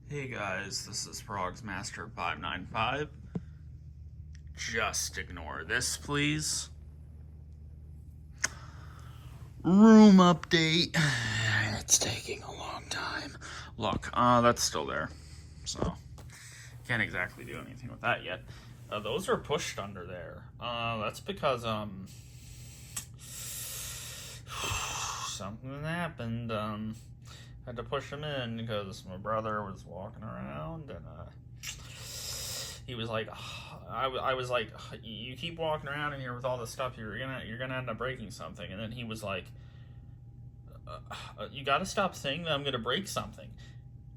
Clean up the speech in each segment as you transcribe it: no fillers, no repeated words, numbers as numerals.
Hey guys, this is Frogs Master 595. Just ignore this, please. Room update. It's taking a long time. Look, that's still there. So, can't exactly do anything with that yet. Those are pushed under there. That's because, something happened. Had to push them in because my brother was walking around and, he was like, I was like, you keep walking around in here with all this stuff, you're gonna end up breaking something. And then he was like, you gotta stop saying that I'm gonna break something.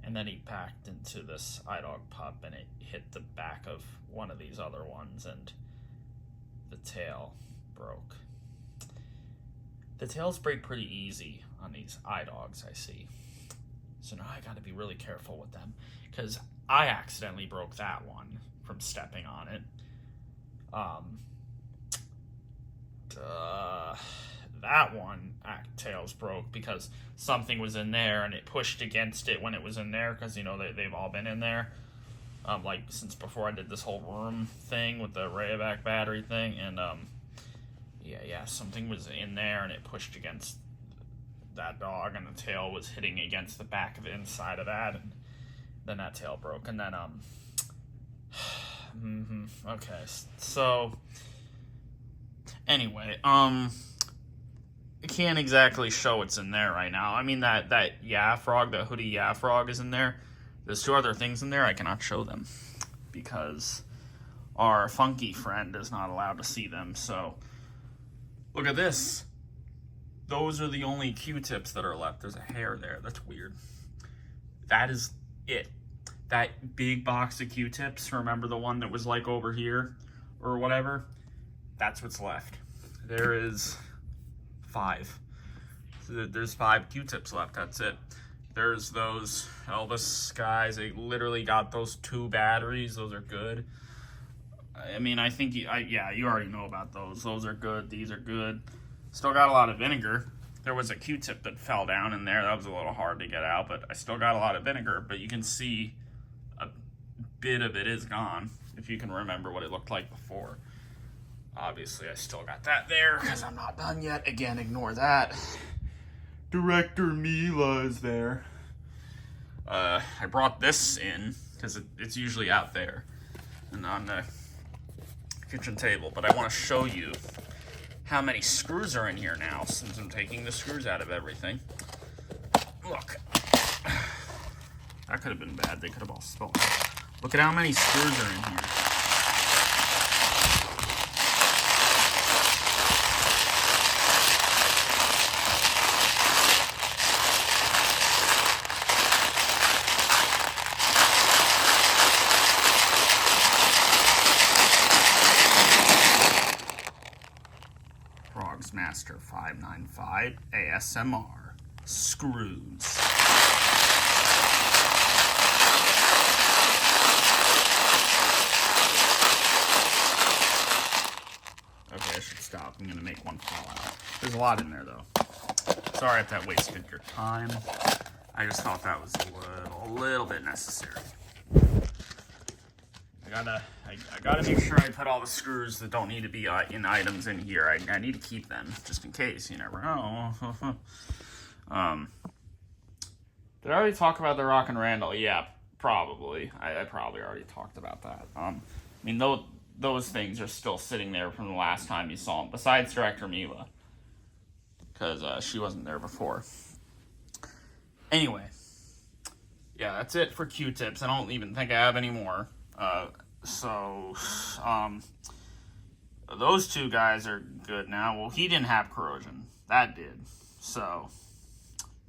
And then he backed into this iDog pup and it hit the back of one of these other ones and the tail broke. The tails break pretty easy on these iDogs, I see. So now I gotta be really careful with them because I accidentally broke that one from stepping on it. That one tails broke because something was in there and it pushed against it when it was in there because they've all been in there like since before I did this whole room thing with the Rayovac battery thing. And something was in there and it pushed against that dog and the tail was hitting against the back of the inside of that, and then that tail broke. And then okay, so anyway, I can't exactly show what's in there right now. I mean, that Frog, the hoodie Frog is in there. There's two other things in there. I cannot show them because our funky friend is not allowed to see them. So look at this. Those are the only Q-tips that are left. There's a hair there. That's weird. That is it. That big box of Q-tips, remember the one that was like over here or whatever? That's what's left. There is 5. So there's 5 Q-tips left. That's it. There's those Elvis guys. They literally got those 2 batteries. Those are good. I mean, I think you already know about those. Those are good. These are good. Still got a lot of vinegar. There was a Q-tip that fell down in there. That was a little hard to get out, but I still got a lot of vinegar. But you can see a bit of it is gone, if you can remember what it looked like before. Obviously, I still got that there because I'm not done yet. Again, ignore that. Director Mila is there. I brought this in because it's usually out there and on the kitchen table, but I want to show you how many screws are in here now since I'm taking the screws out of everything. Look. That could have been bad. They could have all spilled. Look at how many screws are in here. Frogs Master 595 ASMR screws. Okay, I should stop. I'm gonna make one fall out. There's a lot in there though. Sorry if that wasted your time. I just thought that was a little bit necessary. I gotta make sure I put all the screws that don't need to be in items in here. I need to keep them just in case. You never know. Did I already talk about the Rock and Randall? Yeah, probably. I probably already talked about that. I mean, those things are still sitting there from the last time you saw them. Besides Director Mila, because she wasn't there before. Anyway, yeah, that's it for Q-tips. I don't even think I have any more. Those 2 guys are good now. Well, he didn't have corrosion. That did. So,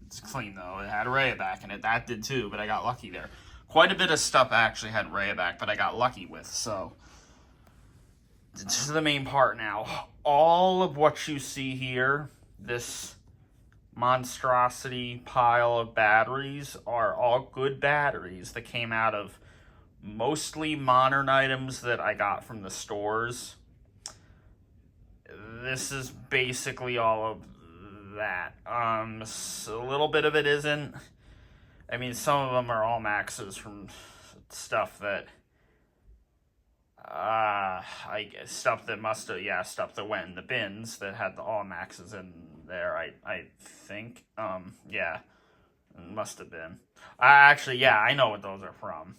it's clean though. It had Rayovac in it. That did too, but I got lucky there. Quite a bit of stuff actually had Rayovac, but I got lucky with. So, this is the main part now. All of what you see here, this monstrosity pile of batteries, are all good batteries that came out of mostly modern items that I got from the stores. This is basically all of that. A little bit of it isn't. I mean, some of them are all maxes from stuff that, I guess stuff that must have, yeah, stuff that went in the bins that had the all maxes in there. I think, yeah, it must have been. Actually, yeah, I know what those are from.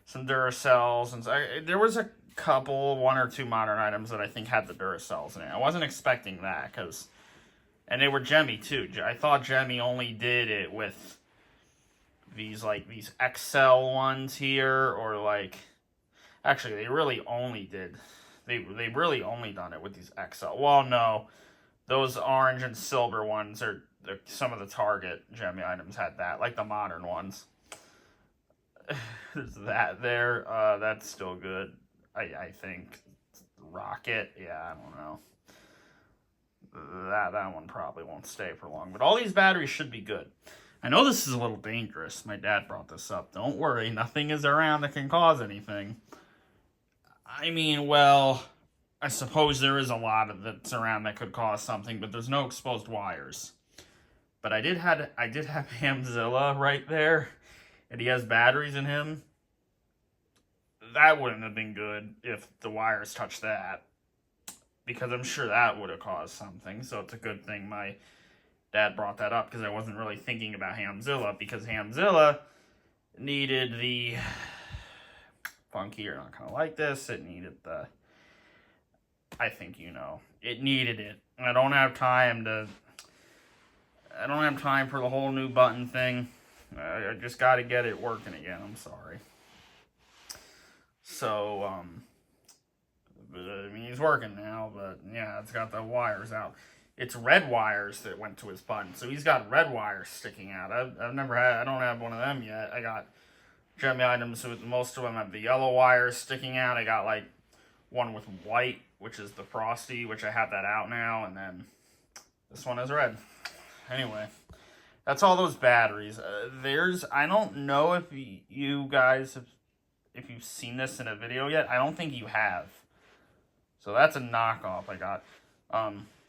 Some Duracells, and there was a couple, one or two modern items that I think had the Duracells in it. I wasn't expecting that and they were Gemmy too. I thought Gemmy only did it with these XL ones here, or actually they really only done it with these XL. Well, no, those orange and silver ones are some of the Target Gemmy items had that, like the modern ones. There's that there. That's still good. I think. Rocket, yeah, I don't know. That one probably won't stay for long. But all these batteries should be good. I know this is a little dangerous. My dad brought this up. Don't worry, nothing is around that can cause anything. I mean, well, I suppose there is a lot of that's around that could cause something, but there's no exposed wires. But I did have Hamzilla right there, and he has batteries in him. That wouldn't have been good if the wires touched that, because I'm sure that would have caused something. So it's a good thing my dad brought that up, because I wasn't really thinking about Hamzilla, because Hamzilla needed the funky. You're not gonna like this. It needed the. I think you know. It needed it. I don't have time for the whole new button thing. I just got to get it working again. I'm sorry. So, I mean, he's working now, but yeah, it's got the wires out. It's red wires that went to his button, so he's got red wires sticking out. I don't have one of them yet. I got Gemmy items with most of them have the yellow wires sticking out. I got one with white, which is the Frosty, which I have that out now, and then this one is red. Anyway, that's all those batteries. I don't know if you guys if you've seen this in a video yet. I don't think you have. So that's a knockoff I got.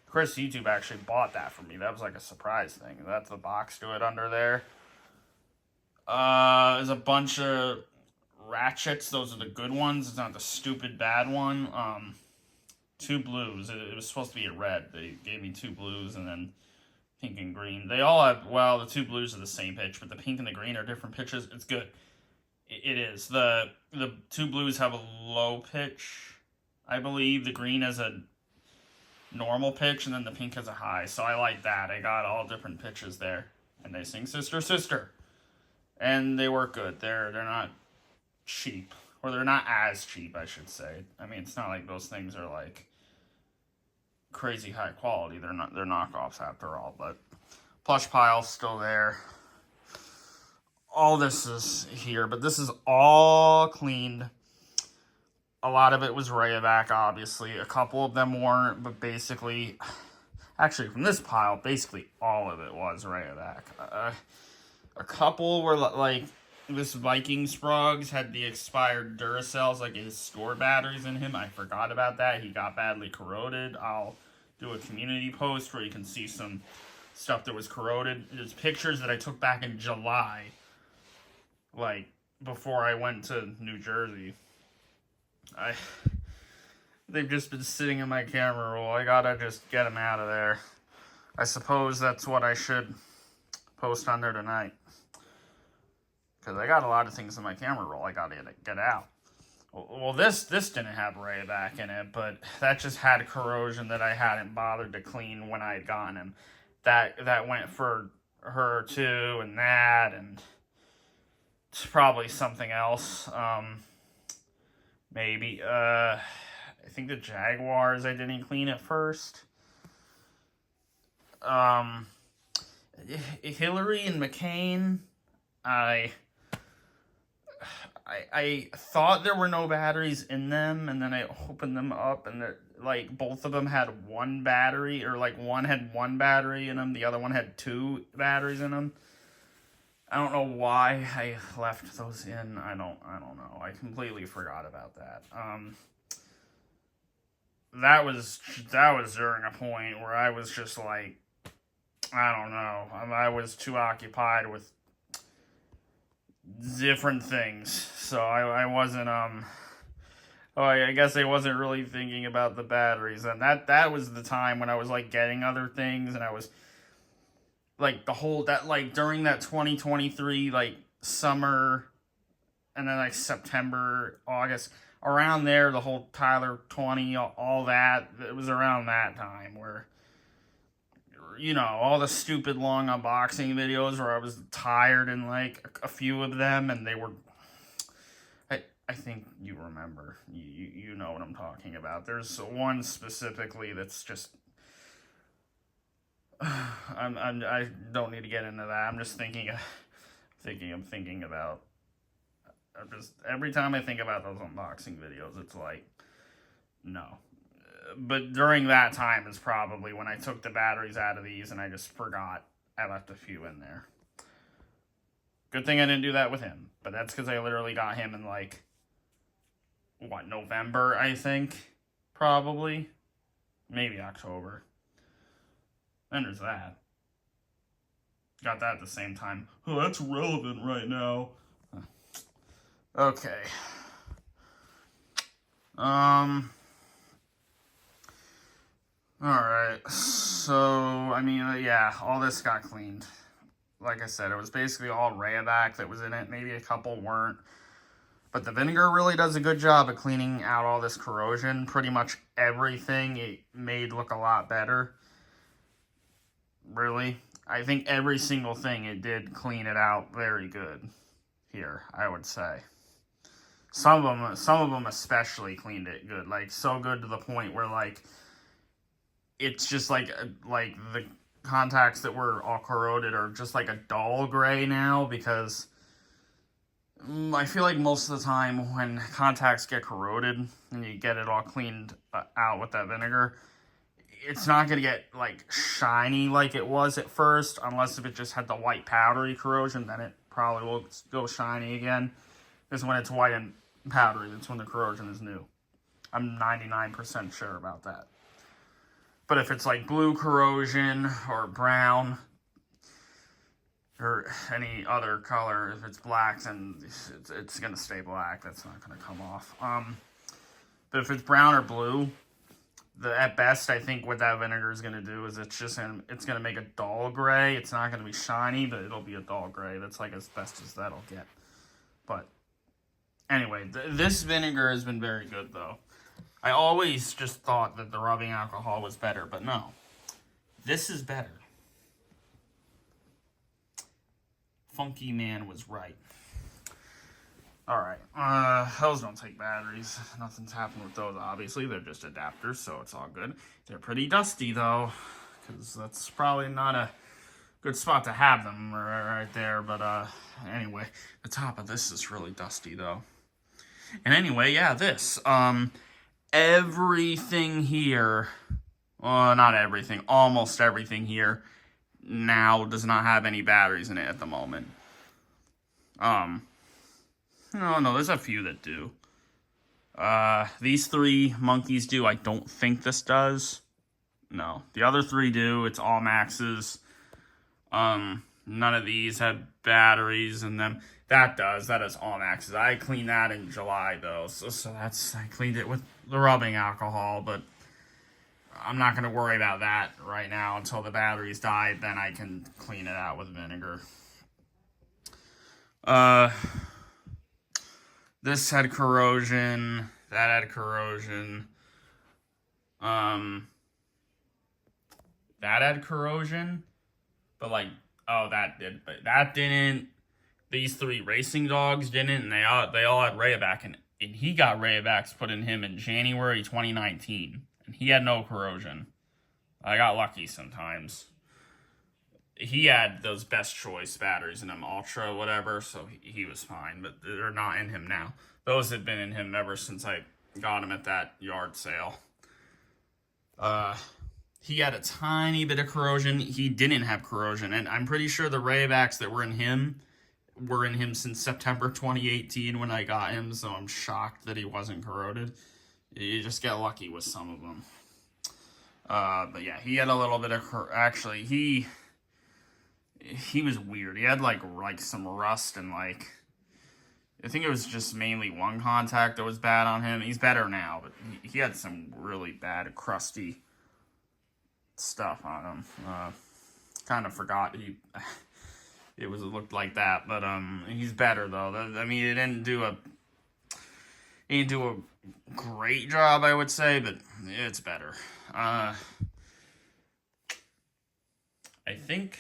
Chris YouTube actually bought that for me. That was like a surprise thing. That's the box to it under there. There's a bunch of ratchets. Those are the good ones. It's not the stupid bad one. 2 blues. It was supposed to be a red. They gave me 2 blues and then pink and green. They all have, well, the 2 blues are the same pitch, but the pink and the green are different pitches. It's good. It is. The 2 blues have a low pitch, I believe. The green has a normal pitch, and then the pink has a high. So I like that. I got all different pitches there. And they sing Sister, Sister. And they work good. They're not cheap. Or they're not as cheap, I should say. I mean, it's not like those things are like crazy high quality. They're knockoffs after all. But plush pile's still there. All this is here, but this is all cleaned. A lot of it was Rayovac, obviously. A couple of them weren't, but basically, actually from this pile, basically all of it was Rayovac. A couple were like, this Viking Sprugs had the expired Duracells, like his store batteries in him. I forgot about that. He got badly corroded. I'll do a community post where you can see some stuff that was corroded. There's pictures that I took back in July, like before I went to New Jersey. They've just been sitting in my camera roll. I gotta just get them out of there. I suppose that's what I should post on there tonight, because I got a lot of things in my camera roll I gotta get out. Well, this didn't have Rayovac in it, but that just had corrosion that I hadn't bothered to clean when I had gotten him. That went for her too, and it's probably something else. Maybe. I think the Jaguars I didn't clean at first. Hillary and McCain, I thought there were no batteries in them, and then I opened them up, and like both of them had one battery, or like one had one battery in them, the other one had 2 batteries in them. I don't know why I left those in. I don't know. I completely forgot about that. That was during a point where I was just like, I don't know. I was too occupied with different things, so I wasn't Oh, I guess I wasn't really thinking about the batteries, and that was the time when I was like getting other things, and I was like during that 2023 like summer, and then like September, August, around there, the whole Tyler 20, all that, it was around that time where, all the stupid long unboxing videos where I was tired in like a few of them, and they were. I think you remember. You know what I'm talking about. There's one specifically that's just. I don't need to get into that. I'm just thinking about. Every time I think about those unboxing videos, it's like, no. But during that time is probably when I took the batteries out of these and I just forgot I left a few in there. Good thing I didn't do that with him. But that's because I literally got him in like, November, I think? Probably. Maybe October. Then there's that. Got that at the same time. Oh, that's relevant right now. Okay. Alright, so, I mean, yeah, all this got cleaned. Like I said, it was basically all Rayovac that was in it. Maybe a couple weren't. But the vinegar really does a good job of cleaning out all this corrosion. Pretty much everything it made look a lot better. Really. I think every single thing it did clean it out very good here, I would say. Some of them especially cleaned it good. Like, so good to the point where, like, it's just like the contacts that were all corroded are just like a dull gray now, because I feel like most of the time when contacts get corroded and you get it all cleaned out with that vinegar, it's not going to get like shiny like it was at first, unless if it just had the white powdery corrosion, then it probably will go shiny again. Because when it's white and powdery, that's when the corrosion is new. I'm 99% sure about that. But if it's like blue corrosion or brown or any other color, if it's black, then it's going to stay black. That's not going to come off. But if it's brown or blue, at best, I think what that vinegar is going to do is it's going to make a dull gray. It's not going to be shiny, but it'll be a dull gray. That's like as best as that'll get. But anyway, this vinegar has been very good, though. I always just thought that the rubbing alcohol was better, but no. This is better. Funky Man was right. Alright, those don't take batteries. Nothing's happened with those, obviously. They're just adapters, so it's all good. They're pretty dusty, though, because that's probably not a good spot to have them right there. But, anyway, the top of this is really dusty, though. And anyway, yeah, this. Everything here, well, not everything, almost everything here now does not have any batteries in it at the moment. No, there's a few that do. These three monkeys do. I don't think this does. No, the other three do. It's all Maxes. None of these have batteries in them. That does. That is all Maxes. I cleaned that in July, though. So I cleaned it with the rubbing alcohol, but I'm not going to worry about that right now until the batteries die. Then I can clean it out with vinegar. This had corrosion. That had corrosion. That had corrosion. But like, oh, that did. But that didn't. These three racing dogs didn't. And they all had Rayovac. And he got Rayovacs put in him in January 2019. And he had no corrosion. I got lucky sometimes. He had those Best Choice batteries in him, Ultra, whatever, so he was fine, but they're not in him now. Those have been in him ever since I got him at that yard sale. He had a tiny bit of corrosion. He didn't have corrosion, and I'm pretty sure the Rayovacs that were in him since September 2018 when I got him, so I'm shocked that he wasn't corroded. You just get lucky with some of them. But yeah, he had a little bit of actually, he was weird. He had like some rust and like, I think it was just mainly one contact that was bad on him. He's better now, but he had some really bad crusty stuff on him. Kind of forgot it looked like that, but he's better though. I mean, he didn't do a great job, I would say, but it's better. I think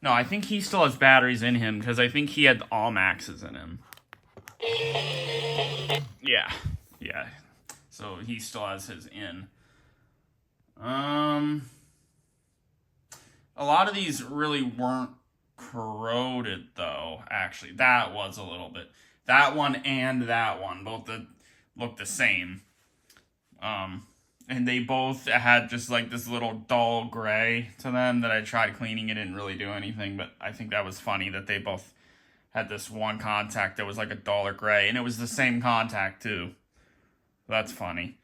no, I think he still has batteries in him because I think he had all maxes in him. Yeah. So he still has his in. A lot of these really weren't corroded though. Actually, that was a little bit. That one and that one both looked the same. And they both had just like this little dull gray to them that I tried cleaning. It didn't really do anything, but I think that was funny that they both had this one contact that was like a duller gray, and it was the same contact too. That's funny.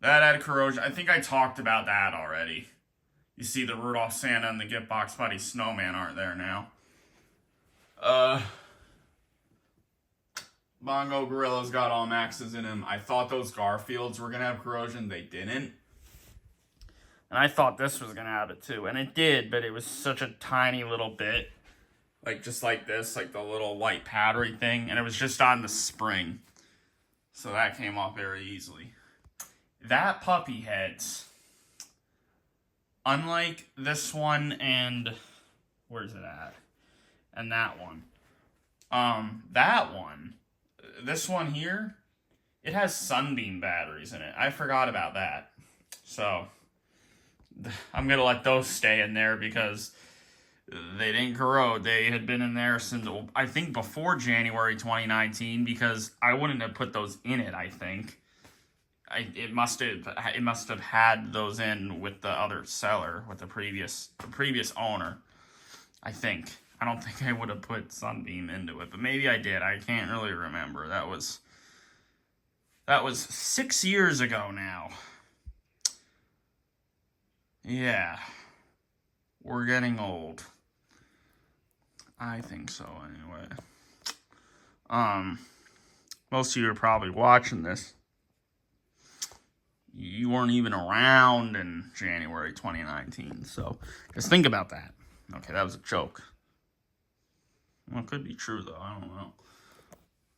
That had corrosion. I think I talked about that already. You see the Rudolph Santa and the Gift Box Buddy Snowman aren't there now. Bongo Gorilla's got all maxes in him. I thought those Garfields were going to have corrosion. They didn't. And I thought this was going to have it too. And it did, but it was such a tiny little bit. Like, just like this, like the little white powdery thing. And it was just on the spring. So that came off very easily. That puppy heads, unlike this one and, where's it at? And that one. This one here, it has Sunbeam batteries in it. I forgot about that. So, I'm going to let those stay in there because they didn't corrode. They had been in there since, I think, before January 2019 because I wouldn't have put those in it, I think. It must have had those in with the other seller, with the previous owner, I think. I don't think I would have put Sunbeam into it, but maybe I did. I can't really remember. That was 6 years ago now. Yeah. We're getting old. I think so, anyway. Most of you are probably watching this. You weren't even around in January 2019, so just think about that. Okay, that was a joke. Well, it could be true, though. I don't know.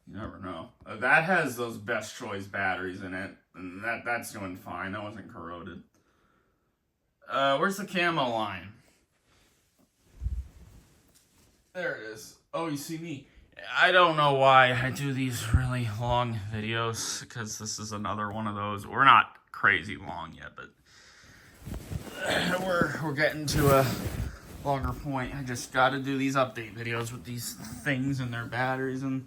You never know. That has those Best Choice batteries in it, and that's doing fine. That wasn't corroded. Where's the camo line? There it is. Oh, you see me. I don't know why I do these really long videos, because this is another one of those. We're not crazy long yet, but we're getting to a longer point. I just got to do these update videos with these things and their batteries and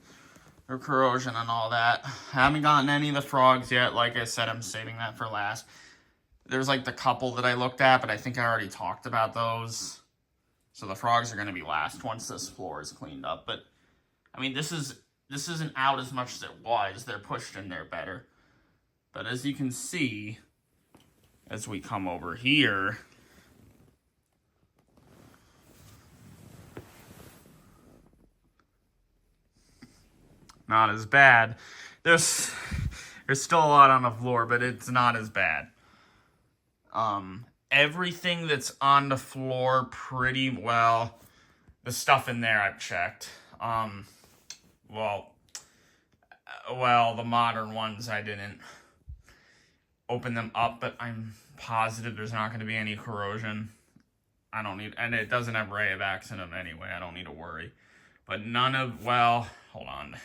their corrosion and all that. I haven't gotten any of the frogs yet. Like I said, I'm saving that for last. There's like the couple that I looked at, but I think I already talked about those. So the frogs are going to be last once this floor is cleaned up. But I mean, this isn't out as much as it was. They're pushed in there better. But as you can see, as we come over here, not as bad. There's still a lot on the floor, but it's not as bad. Everything that's on the floor pretty well. The stuff in there I've checked. Well, the modern ones I didn't open them up, but I'm positive there's not going to be any corrosion. I don't need, and it doesn't have Rayovac in them anyway. I don't need to worry. But none of, well, hold on.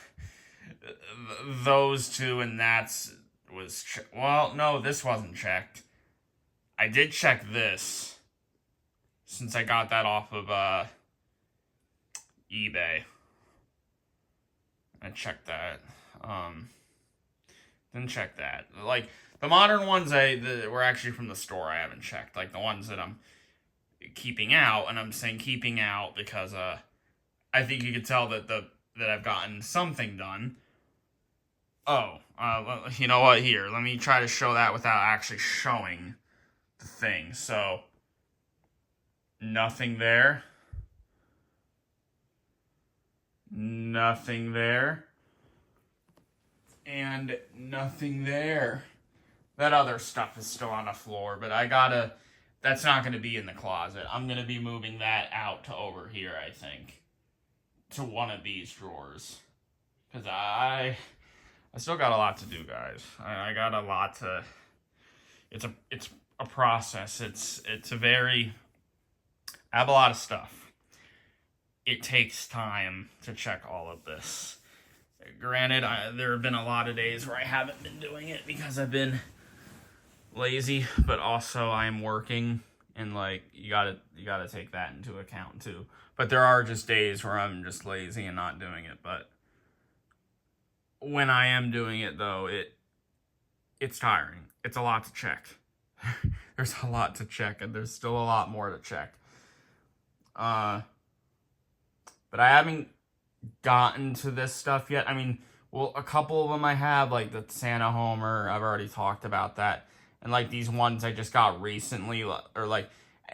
Those two and was, well, no, this wasn't checked. I did check this, since I got that off of eBay. I checked that. Didn't check that. Like, the modern ones were actually from the store. I haven't checked. Like, the ones that I'm keeping out, and I'm saying keeping out because I think you could tell that I've gotten something done. Oh, you know what? Here, let me try to show that without actually showing the thing. So nothing there. Nothing there. And nothing there. That other stuff is still on the floor, but that's not going to be in the closet. I'm going to be moving that out to over here, I think. To one of these drawers. Because I still got a lot to do, guys. I got a lot to... It's a process. It's a very... I have a lot of stuff. It takes time to check all of this. Granted, there have been a lot of days where I haven't been doing it because I've been lazy, but also I'm working, and like you gotta take that into account too. But there are just days where I'm just lazy and not doing it. But when I am doing it, though, it's tiring. It's a lot to check. There's a lot to check, and there's still a lot more to check. But I haven't gotten to this stuff yet. I mean, well, a couple of them I have, like the Santa Homer, I've already talked about that. And like these ones I just got recently, or like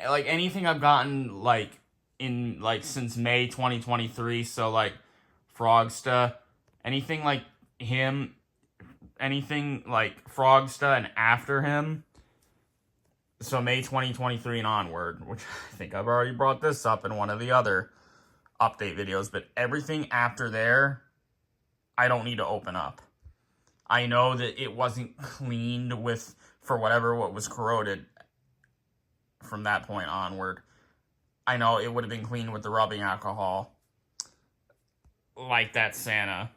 anything I've gotten like in like since May 2023. So like Frogsta, anything like him, anything like Frogsta and after him. So May 2023 and onward, which I think I've already brought this up in one of the other update videos, but everything after there, I don't need to open up. I know that it wasn't cleaned with, for whatever what was corroded from that point onward. I know it would have been cleaned with the rubbing alcohol, like that Santa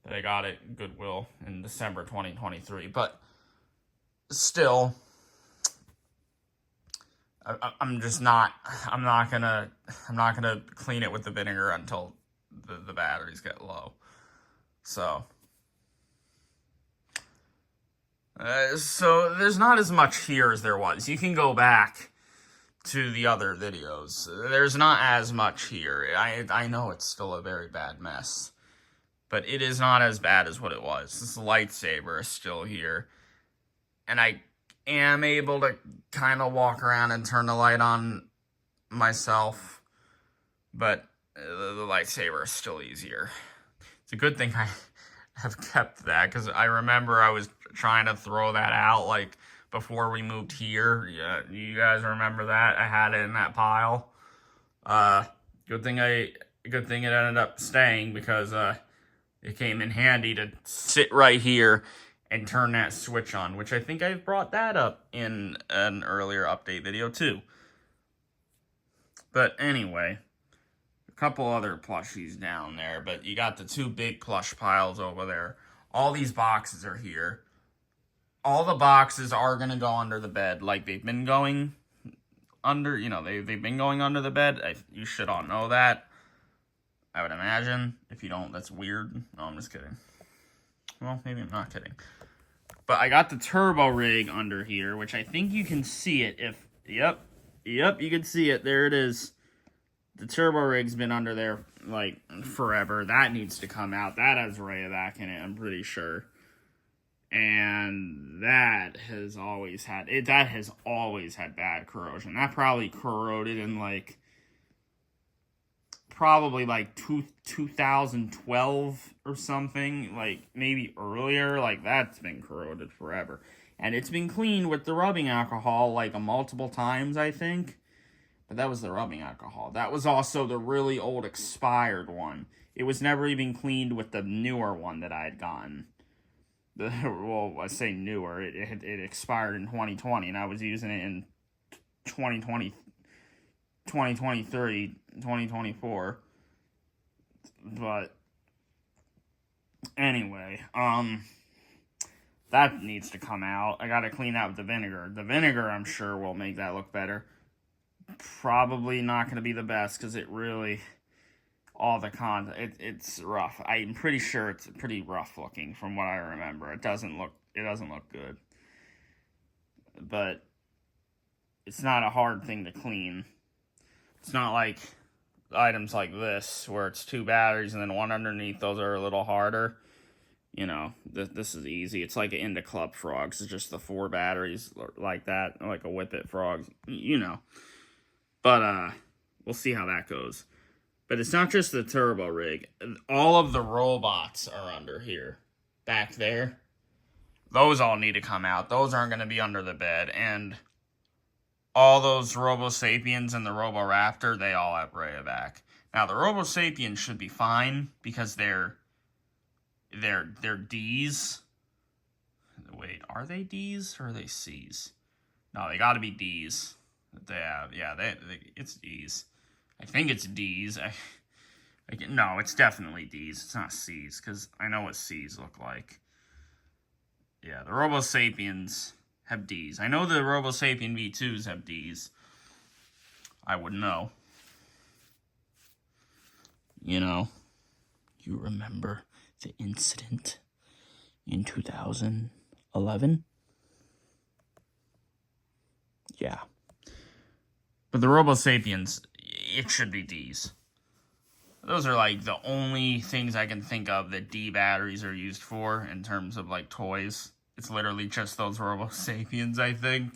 that I got at Goodwill in December 2023, but still, I'm not gonna clean it with the vinegar until the batteries get low. So there's not as much here as there was. You can go back to the other videos. There's not as much here. I know it's still a very bad mess, but it is not as bad as what it was. This lightsaber is still here, and I am able to kind of walk around and turn the light on myself, but the lightsaber is still easier. It's a good thing I have kept that, because I remember I was trying to throw that out like before we moved here. Yeah, you guys remember that? I had it in that pile. Good thing it ended up staying, because it came in handy to sit right here and turn that switch on, which I think I've brought that up in an earlier update video too. But anyway, a couple other plushies down there, but you got the two big plush piles over there. All these boxes are here. All the boxes are going to go under the bed, like they've been going under, they've been going under the bed. You should all know that, I would imagine. If you don't, that's weird. No, I'm just kidding. Well, maybe I'm not kidding. But I got the turbo rig under here, which I think you can see it if... Yep, you can see it. There it is. The turbo rig's been under there, like, forever. That needs to come out. That has Rayovac in it, I'm pretty sure. And that has always had... That has always had bad corrosion. That probably corroded in, like... Probably like 2012 or something, like maybe earlier. Like, that's been corroded forever, and it's been cleaned with the rubbing alcohol like multiple times, I think. But that was the rubbing alcohol. That was also the really old expired one. It was never even cleaned with the newer one that I had gotten. Well, I say newer. It expired in 2020, and I was using it in 2023, 2024. But anyway, that needs to come out. I gotta clean that with the vinegar. The vinegar, I'm sure, will make that look better. Probably not gonna be the best, because it really, all the content, it's rough. I'm pretty sure it's pretty rough looking from what I remember. It doesn't look good. But it's not a hard thing to clean. It's not like items like this, where it's two batteries and then one underneath. Those are a little harder. You know, this is easy. It's like an Into Club Frogs. It's just the 4 batteries like that, like a Whippet Frog, you know. But, we'll see how that goes. But it's not just the turbo rig. All of the robots are under here. Back there. Those all need to come out. Those aren't going to be under the bed. And all those Robo Sapiens and the Robo Raptor, they all have Rayovac. Now, the Robo Sapiens should be fine because they're D's. Wait, are they D's or are they C's? No, they got to be D's. They have, yeah, it's D's. I think it's D's. No, it's definitely D's. It's not C's because I know what C's look like. Yeah, the Robo Sapiens have D's. I know the Robo Sapien V2s have D's. I would know. You know, you remember the incident in 2011? Yeah. But the Robo Sapiens, it should be D's. Those are like the only things I can think of that D batteries are used for in terms of like toys. It's literally just those Robo Sapiens, I think.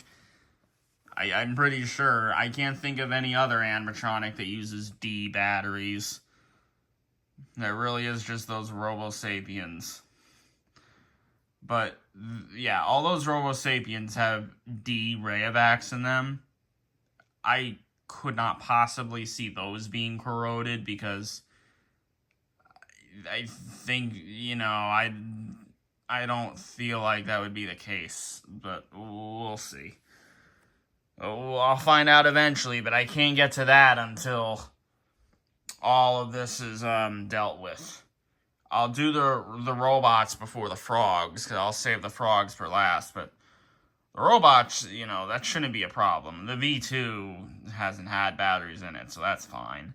I'm pretty sure. I can't think of any other animatronic that uses D batteries. There really is just those Robo Sapiens. But, yeah, all those Robo Sapiens have D Rayovacs in them. I could not possibly see those being corroded because I think, you know, I don't feel like that would be the case, but we'll see. I'll find out eventually, but I can't get to that until all of this is dealt with. I'll do the robots before the frogs, because I'll save the frogs for last, but the robots, you know, that shouldn't be a problem. The V2 hasn't had batteries in it, so that's fine.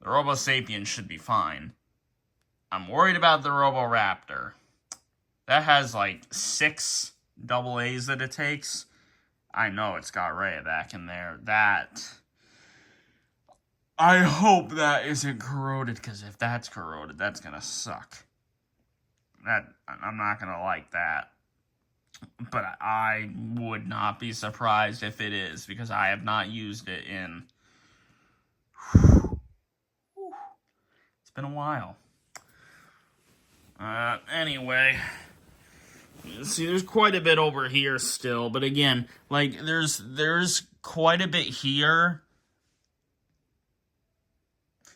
The Robo Sapien should be fine. I'm worried about the Robo Raptor. That has like 6 AA's that it takes. I know it's got Rayovac in there. I hope that isn't corroded, because if that's corroded, that's going to suck. I'm not going to like that. But I would not be surprised if it is, because I have not used it in... It's been a while. Anyway... See, there's quite a bit over here still, but again, like, there's quite a bit here.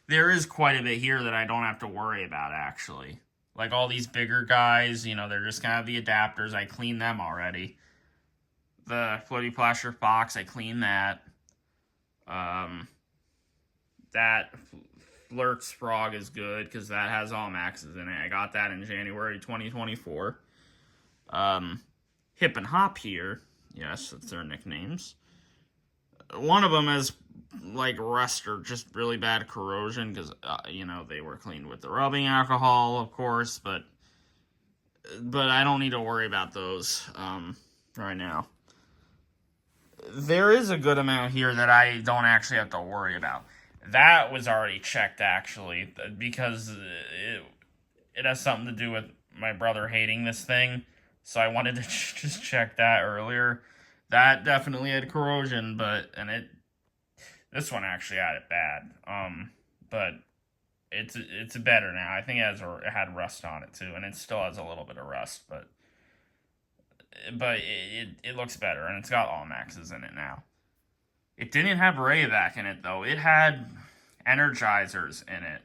There is quite a bit here that I don't have to worry about, actually. Like, all these bigger guys, you know, they're just kind of the adapters. I cleaned them already. The Floaty Plaster Fox, I cleaned that. That Flirts Frog is good, because that has all maxes in it. I got that in January 2024. Hip and Hop here, yes, that's their nicknames. One of them has, like, rust or just really bad corrosion, because, you know, they were cleaned with the rubbing alcohol, of course, but I don't need to worry about those, right now. There is a good amount here that I don't actually have to worry about. That was already checked, actually, because it has something to do with my brother hating this thing. So I wanted to just check that earlier. That definitely had corrosion, this one actually had it bad. But it's better now. I think it had rust on it too, and it still has a little bit of rust, but it looks better, and it's got all maxes in it now. It didn't have Rayovac in it though. It had Energizers in it.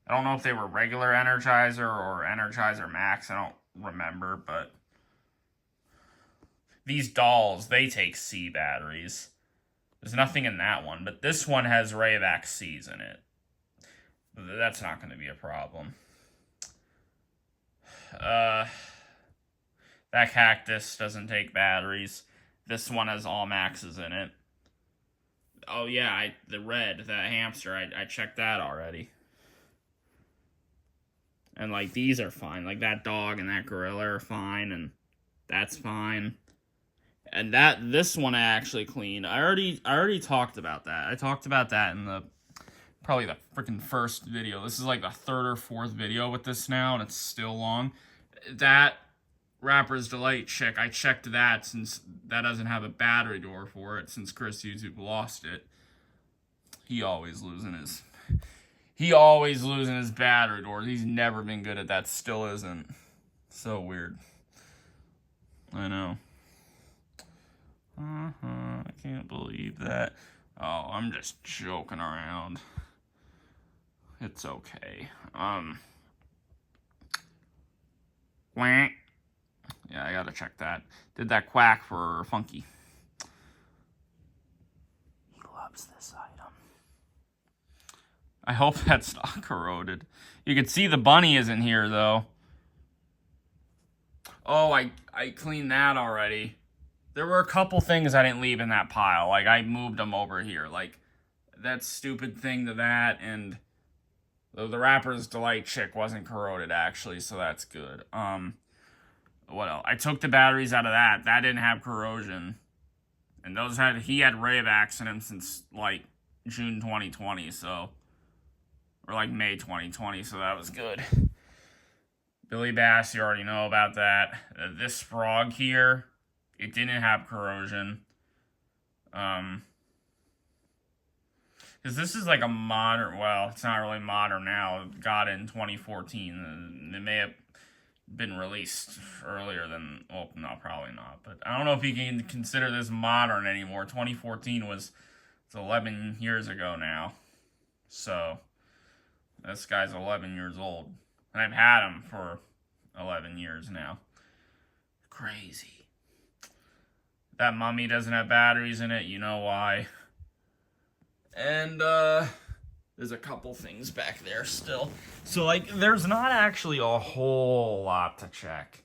I don't know if they were regular Energizer or Energizer Max. I don't remember, but these dolls, they take C batteries. There's nothing in that one, but this one has Rayovac C's in it. That's not going to be a problem. That cactus doesn't take batteries. This one has all maxes in it. Oh yeah, the red, that hamster, I checked that already. And, like, these are fine. Like, that dog and that gorilla are fine, and that's fine. And this one I actually cleaned. I already talked about that. I talked about that in the probably the freaking first video. This is like the third or fourth video with this now, and it's still long. That Rapper's Delight chick, I checked that since that doesn't have a battery door for it, since Chris YouTube lost it. He always losing his battery doors. He's never been good at that, still isn't. So weird. I know. I can't believe that. Oh, I'm just joking around. It's okay. Quack. Yeah, I gotta check that. Did that quack for Funky. He loves this item. I hope that's not corroded. You can see the bunny isn't here, though. Oh, I cleaned that already. There were a couple things I didn't leave in that pile. Like, I moved them over here. Like, that stupid thing to that, and the Rapper's Delight chick wasn't corroded, actually, so that's good. What else? I took the batteries out of that. That didn't have corrosion. And he had Rayovacs in him since, like, June 2020, so... Or, like, May 2020, so that was good. Billy Bass, you already know about that. This frog here, it didn't have corrosion. Because this is like a modern, well, it's not really modern now. It got it in 2014. It may have been released earlier than, well, no, probably not. But I don't know if you can consider this modern anymore. 2014 it's 11 years ago now. So, this guy's 11 years old. And I've had him for 11 years now. Crazy. That mummy doesn't have batteries in it. You know why. And, there's a couple things back there still. So, like, there's not actually a whole lot to check.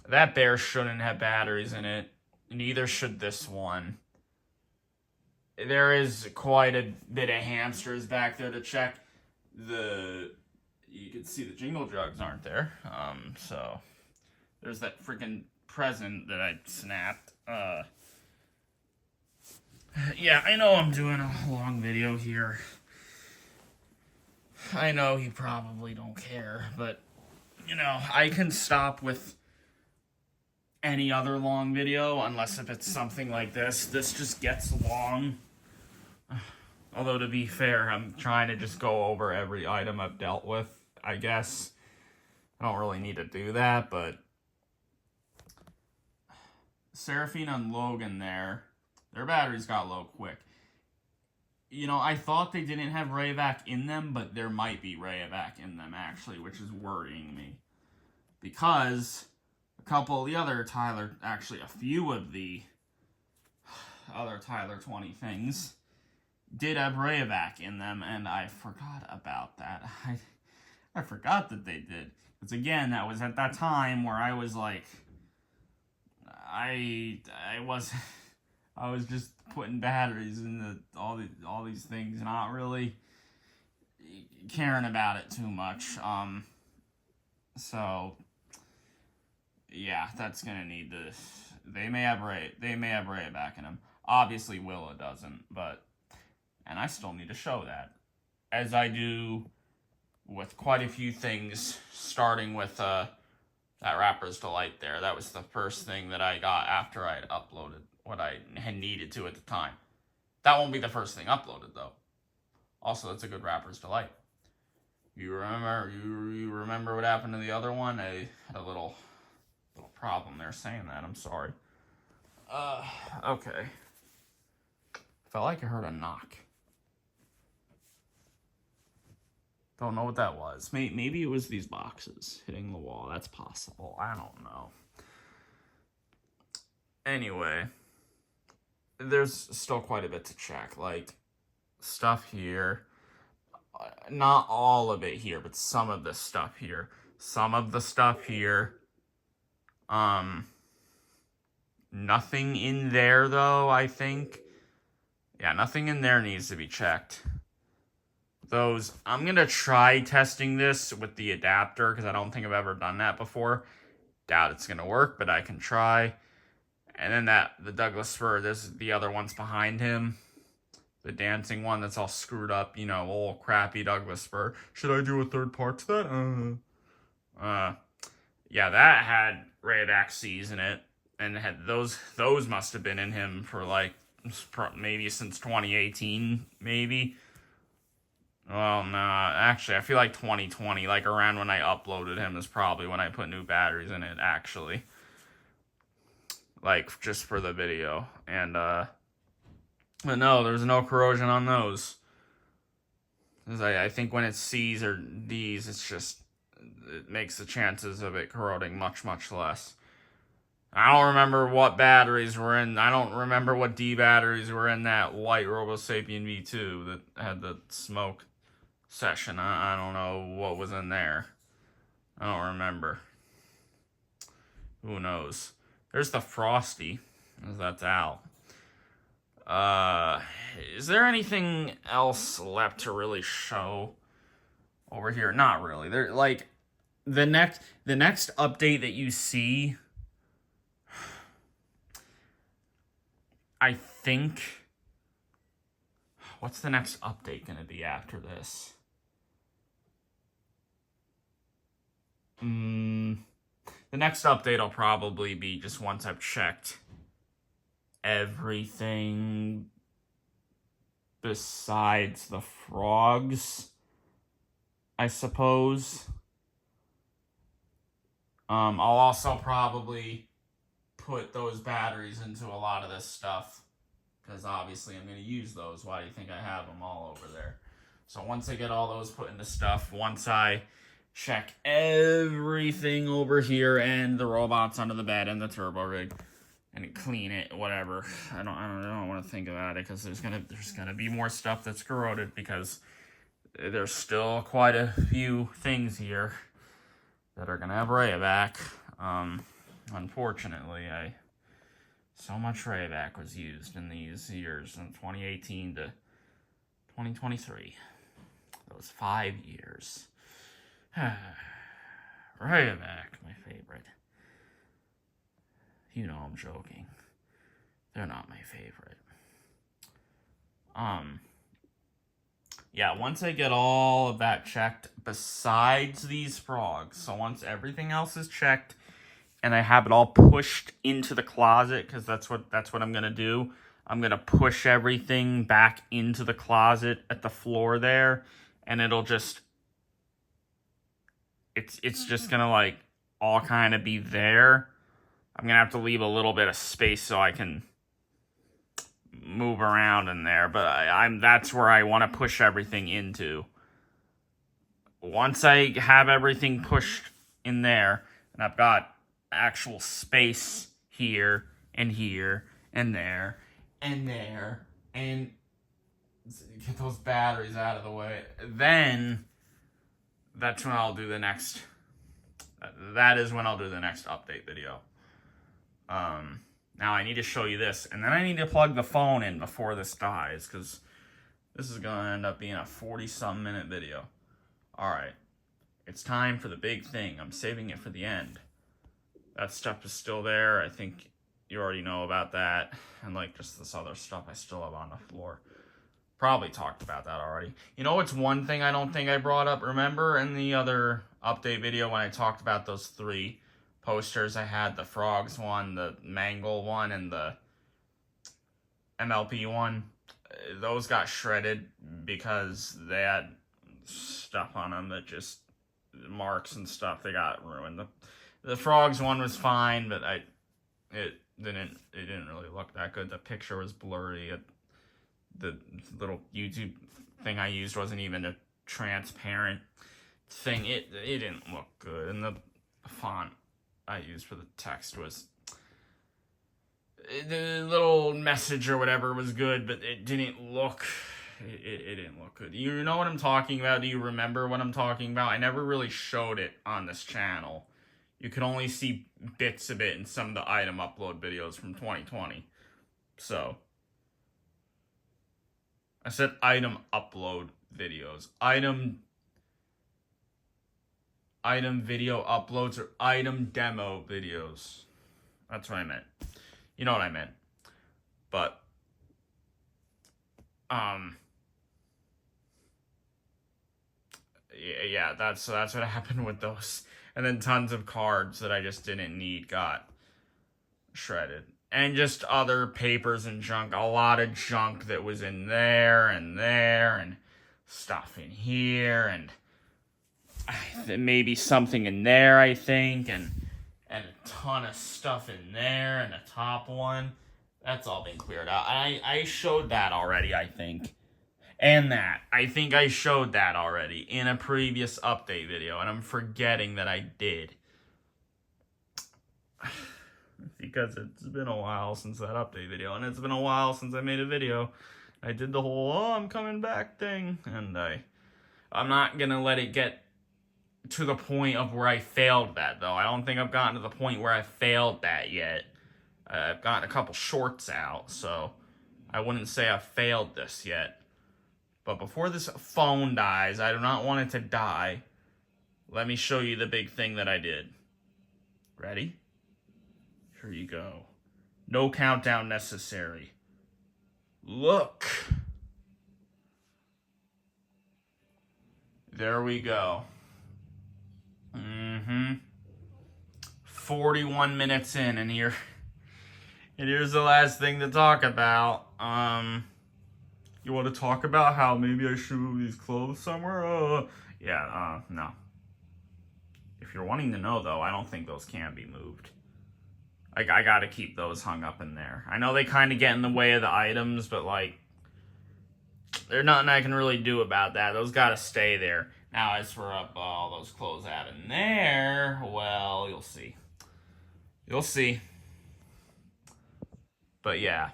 That bear shouldn't have batteries in it. Neither should this one. There is quite a bit of hamsters back there to check. You can see the jingle jugs aren't there. So there's that freaking present that I snapped. Yeah, I know I'm doing a long video here. I know you probably don't care, but, you know, I can stop with any other long video, unless if it's something like this. This just gets long. Although, to be fair, I'm trying to just go over every item I've dealt with, I guess. I don't really need to do that, but... Seraphina and Logan there, their batteries got low quick. You know, I thought they didn't have Rayovac in them, but there might be Rayovac in them, actually, which is worrying me. Because a couple of the other Tyler, actually a few of the other Tyler 20 things did have Rayovac in them, and I forgot about that. I forgot that they did. Because again, that was at that time where I was like, I was just putting batteries into all these things, not really caring about it too much. So yeah, that's gonna need to. They may have Rayovac in them. Obviously, Willa doesn't, but and I still need to show that, as I do with quite a few things, starting with that Rapper's Delight there. That was the first thing that I got after I had uploaded what I had needed to at the time. That won't be the first thing uploaded, though. Also, that's a good Rapper's Delight. You remember what happened to the other one? I had a little problem there saying that. I'm sorry. Okay. Felt like I heard a knock. Don't know what that was. Maybe it was these boxes hitting the wall. That's possible. I don't know. Anyway, there's still quite a bit to check. Like, stuff here. Not all of it here, but some of the stuff here. Some of the stuff here. Nothing in there, though, I think. Yeah, nothing in there needs to be checked. I'm going to try testing this with the adapter, because I don't think I've ever done that before. Doubt it's going to work, but I can try. And then the Douglas fir, there's the other ones behind him. The dancing one that's all screwed up, you know, old crappy Douglas fir. Should I do a third part to that? Yeah, that had Rayovac seeds in it, and had those must have been in him for like maybe since 2018, maybe. Well, no, actually, I feel like 2020, like around when I uploaded him, is probably when I put new batteries in it, actually. Like, just for the video. And, but no, there's no corrosion on those. I think when it's C's or D's, it's just, it makes the chances of it corroding much, much less. I don't remember what batteries were in, I don't remember what D batteries were in that white RoboSapien V2 that had the smoke session. I don't know what was in there. I don't remember. Who knows? There's the Frosty. That's out. Is there anything else left to really show over here? Not really. There, like, the next update that you see, I think, what's the next update gonna be after this? The next update will probably be just once I've checked everything besides the frogs, I suppose. I'll also probably put those batteries into a lot of this stuff, because obviously I'm going to use those. Why do you think I have them all over there? So once I get all those put into stuff, once I check everything over here and the robots under the bed and the turbo rig and clean it, whatever. I don't want to think about it, because there's gonna be more stuff that's corroded, because there's still quite a few things here that are gonna have Rayovac. Unfortunately, so much Rayovac was used in these years, from 2018 to 2023. Those 5 years. Rayovac, my favorite. You know I'm joking. They're not my favorite. Yeah, once I get all of that checked, besides these frogs, so once everything else is checked, and I have it all pushed into the closet, because that's what I'm gonna do. I'm gonna push everything back into the closet at the floor there, and it'll just, it's just gonna like all kind of be there. I'm gonna have to leave a little bit of space so I can move around in there, but that's where I want to push everything into. Once I have everything pushed in there, and I've got actual space here and here and there and there, and get those batteries out of the way, then that's when I'll do the next. That is when I'll do the next update video. Now I need to show you this, and then I need to plug the phone in before this dies, because this is going to end up being a 40-something minute video. Alright, it's time for the big thing. I'm saving it for the end. That stuff is still there. I think you already know about that, and like just this other stuff I still have on the floor. Probably talked about that already. You know, it's one thing I don't think I brought up. Remember in the other update video when I talked about those 3 posters I had, the frogs one, the mangle one, and the MLP one? Those got shredded because they had stuff on them that just, marks and stuff, they got ruined. The frogs one was fine, but it didn't really look that good. The picture was blurry. The little YouTube thing I used wasn't even a transparent thing. It didn't look good, and the font I used for the text was, the little message or whatever was good, but it didn't look, it didn't look good. You know what I'm talking about? Do you remember what I'm talking about? I never really showed it on this channel. You could only see bits of it in some of the item upload videos from 2020. So, I said item upload videos. Item video uploads, or item demo videos. That's what I meant. You know what I meant. But Yeah, that's what happened with those. And then tons of cards that I just didn't need got shredded. And just other papers and junk. A lot of junk that was in there, and stuff in here, and maybe something in there, I think, and a ton of stuff in there, and the top one. That's all been cleared out. I showed that already, I think. And that. I think I showed that already in a previous update video, and I'm forgetting that I did. Because it's been a while since that update video, and it's been a while since I made a video. I did the whole, oh, I'm coming back thing, and I'm not gonna let it get to the point of where I failed that, though. I don't think I've gotten to the point where I failed that yet. I've gotten a couple shorts out, so I wouldn't say I failed this yet. But before this phone dies, I do not want it to die. Let me show you the big thing that I did. Ready? Here you go. No countdown necessary. Look. There we go. 41 minutes in, and here's the last thing to talk about. You want to talk about how maybe I should move these clothes somewhere? No. If you're wanting to know, though, I don't think those can be moved. I gotta keep those hung up in there. I know they kind of get in the way of the items, but, like, there's nothing I can really do about that. Those gotta stay there. Now, as for up all those clothes out in there, well, you'll see. You'll see. But, yeah,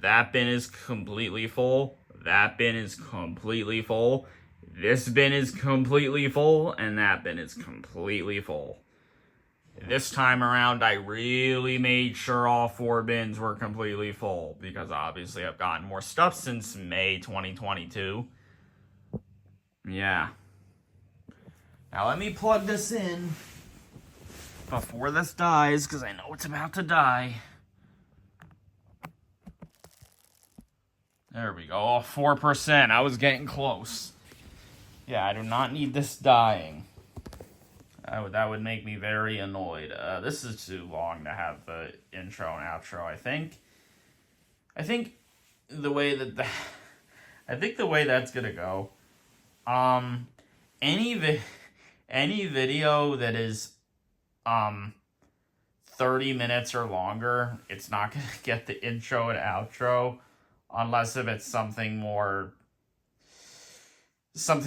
that bin is completely full. That bin is completely full. This bin is completely full, and that bin is completely full. This time around, I really made sure all 4 bins were completely full, because obviously I've gotten more stuff since May 2022. Yeah. Now let me plug this in before this dies, because I know it's about to die. There we go. Oh, 4%. I was getting close. Yeah, I do not need this dying. That would make me very annoyed. This is too long to have the intro and outro, I think. I think the way that's gonna go. Any video that is 30 minutes or longer, it's not gonna get the intro and outro. Unless if it's something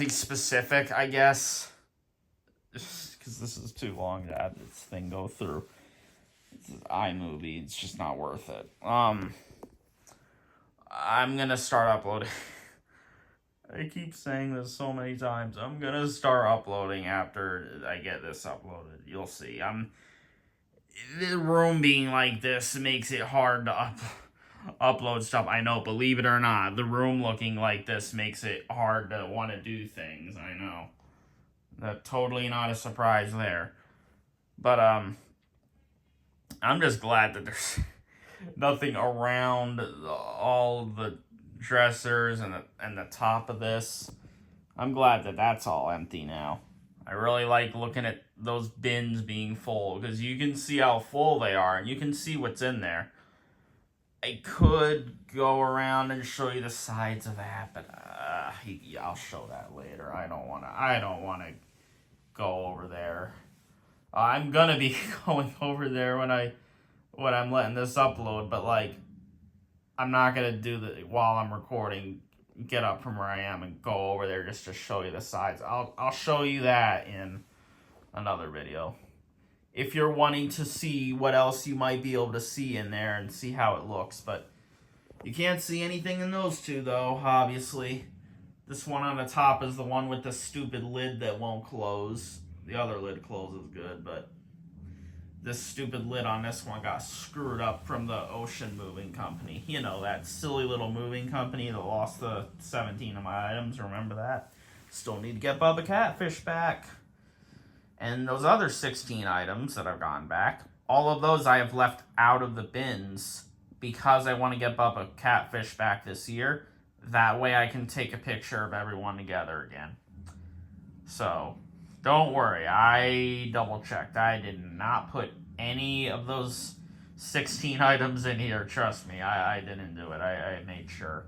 specific, I guess. Because this is too long to have this thing go through. This is iMovie. It's just not worth it. I'm gonna start uploading. I keep saying this so many times. I'm gonna start uploading after I get this uploaded. You'll see. The room being like this makes it hard to upload stuff. I know, believe it or not, the room looking like this makes it hard to want to do things. I know. That's totally not a surprise there. But I'm just glad that there's nothing around all the dressers and the top of this. I'm glad that that's all empty now. I really like looking at those bins being full, because you can see how full they are, and you can see what's in there. I could go around and show you the sides of that, but I'll show that later. I don't wanna go over there. I'm gonna be going over there when I'm letting this upload, but like, I'm not gonna do that while I'm recording. Get up from where I am and go over there just to show you the sides. I'll show you that in another video. If you're wanting to see what else you might be able to see in there and see how it looks. But you can't see anything in those two, though, obviously. This one on the top is the one with the stupid lid that won't close. The other lid closes good, but this stupid lid on this one got screwed up from the Ocean Moving Company. You know, that silly little moving company that lost the 17 of my items. Remember that? Still need to get Bubba Catfish back. And those other 16 items that I've gotten back, all of those I have left out of the bins because I want to get Bubba Catfish back this year. That way I can take a picture of everyone together again. So, don't worry. I double checked. I did not put any of those 16 items in here. Trust me, I didn't do it. I made sure.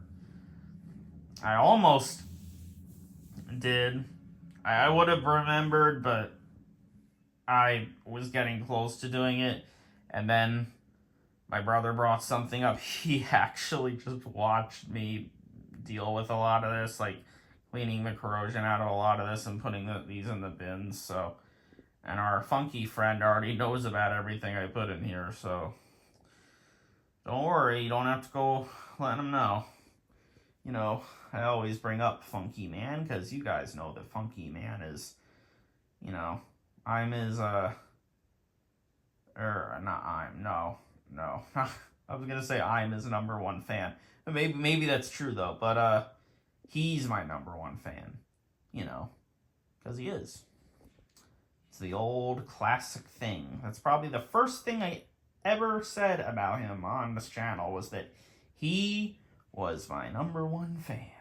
I almost did. I would have remembered, but I was getting close to doing it. And then my brother brought something up. He actually just watched me deal with a lot of this, like cleaning the corrosion out of a lot of this and putting these in the bins. So, and our funky friend already knows about everything I put in here. So, don't worry, you don't have to go letting him know. You know, I always bring up Funky Man because you guys know that Funky Man is, you know, I'm his, not I'm, no. I was gonna say I'm his #1 fan. Maybe that's true though, but he's my #1 fan, you know, because he is. It's the old classic thing. That's probably the first thing I ever said about him on this channel was that he was my #1 fan.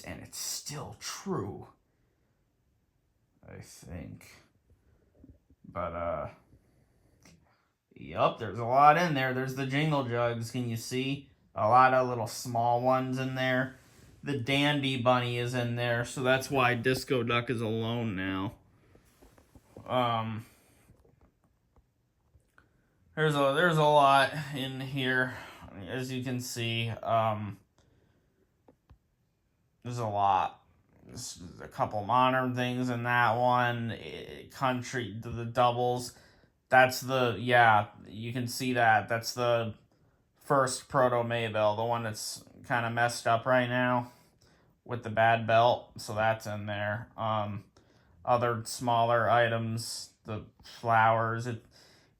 And it's still true, I think. But yup, there's a lot in there. There's the Jingle Jugs, can you see? A lot of little small ones in there. The Dandy Bunny is in there, so that's why Disco Duck is alone now. There's a lot in here, as you can see. There's a lot. There's a couple modern things in that one. Country, the doubles. That's the, yeah, you can see that. That's the first Proto Maybell, the one that's kind of messed up right now with the bad belt. So that's in there. Other smaller items, the flowers.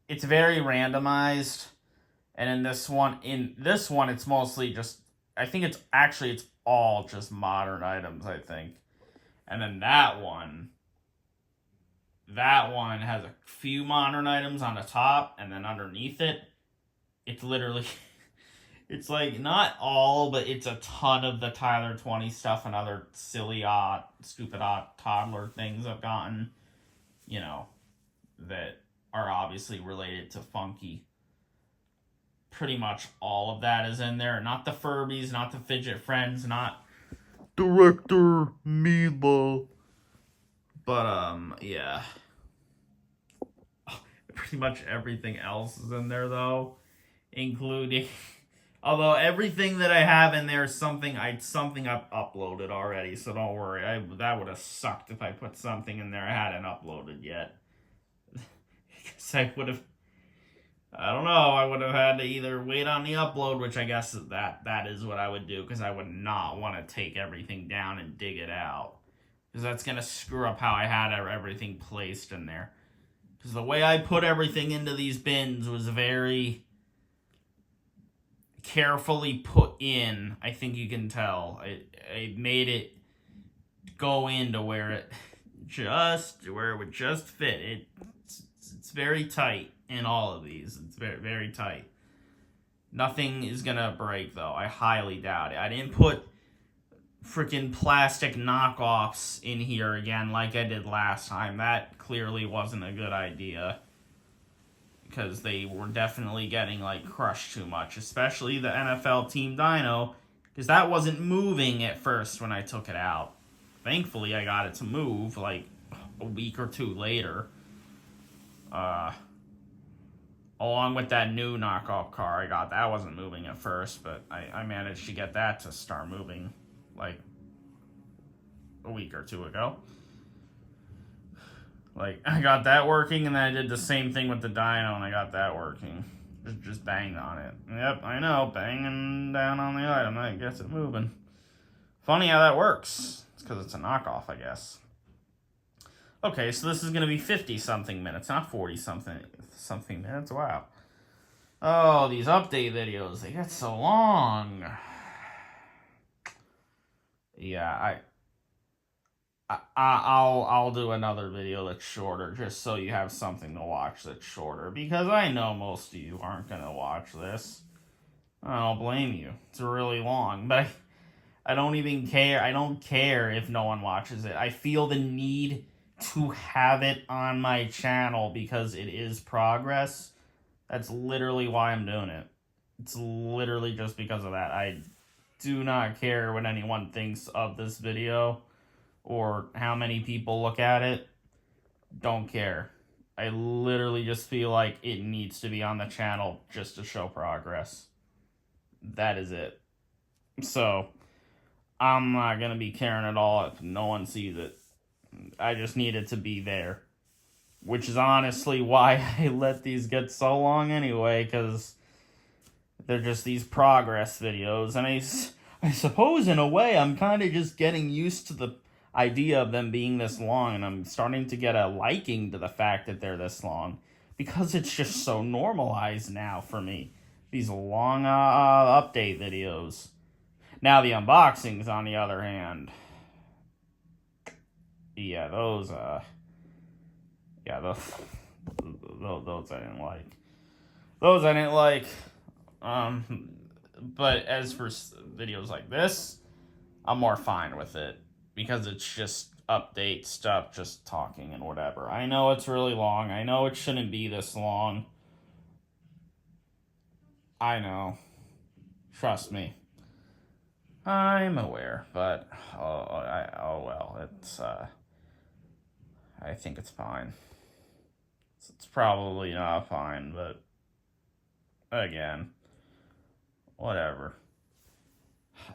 It's very randomized. And in this one, it's mostly just, I think it's all just modern items, I think. And then that one has a few modern items on the top, and then underneath it, it's literally, it's like not all, but it's a ton of the Tyler 20 stuff and other silly, stupid, toddler things I've gotten, you know, that are obviously related to Funky. Pretty much all of that is in there. Not the Furbies, not the Fidget Friends, not Director Meatball. But, yeah. Pretty much everything else is in there, though. Including... Although everything that I have in there is something I've uploaded already, so don't worry. That would have sucked if I put something in there I hadn't uploaded yet. Because I would have... I don't know, I would have had to either wait on the upload, which I guess that is what I would do, because I would not want to take everything down and dig it out. Because that's going to screw up how I had everything placed in there. Because the way I put everything into these bins was very carefully put in. I think you can tell. I made it go into where it would just fit. It's very tight. In all of these, it's very, very tight. Nothing is gonna break, though. I highly doubt it. I didn't put freaking plastic knockoffs in here again like I did last time. That clearly wasn't a good idea. Because they were definitely getting, like, crushed too much. Especially the NFL Team Dino. Because that wasn't moving at first when I took it out. Thankfully, I got it to move, like, a week or two later. Along with that new knockoff car I got. That wasn't moving at first, but I managed to get that to start moving, like, a week or two ago. Like, I got that working, and then I did the same thing with the dyno, and I got that working. Just banged on it. Yep, I know, banging down on the item, that gets it moving. Funny how that works. It's because it's a knockoff, I guess. Okay, so this is going to be 50-something minutes, not 40-something minutes. Wow. Oh, these update videos, they get so long. Yeah, I'll do another video that's shorter, just so you have something to watch that's shorter, because I know most of you aren't going to watch this. I don't blame you. It's really long, but I don't even care. I don't care if no one watches it. I feel the need to have it on my channel because it is progress. That's literally why I'm doing it. It's literally just because of that. I do not care what anyone thinks of this video or how many people look at it. Don't care. I literally just feel like it needs to be on the channel just to show progress. That is it. So, I'm not going to be caring at all if no one sees it. I just need it to be there. Which is honestly why I let these get so long anyway, because they're just these progress videos. And I suppose in a way I'm kind of just getting used to the idea of them being this long, and I'm starting to get a liking to the fact that they're this long because it's just so normalized now for me, these long update videos. Now the unboxings, on the other hand, yeah, those I didn't like. Those I didn't like. But as for videos like this, I'm more fine with it. Because it's just update stuff, just talking and whatever. I know it's really long. I know it shouldn't be this long. I know. Trust me. I'm aware, but well, it's I think it's fine. It's probably not fine, but again, whatever.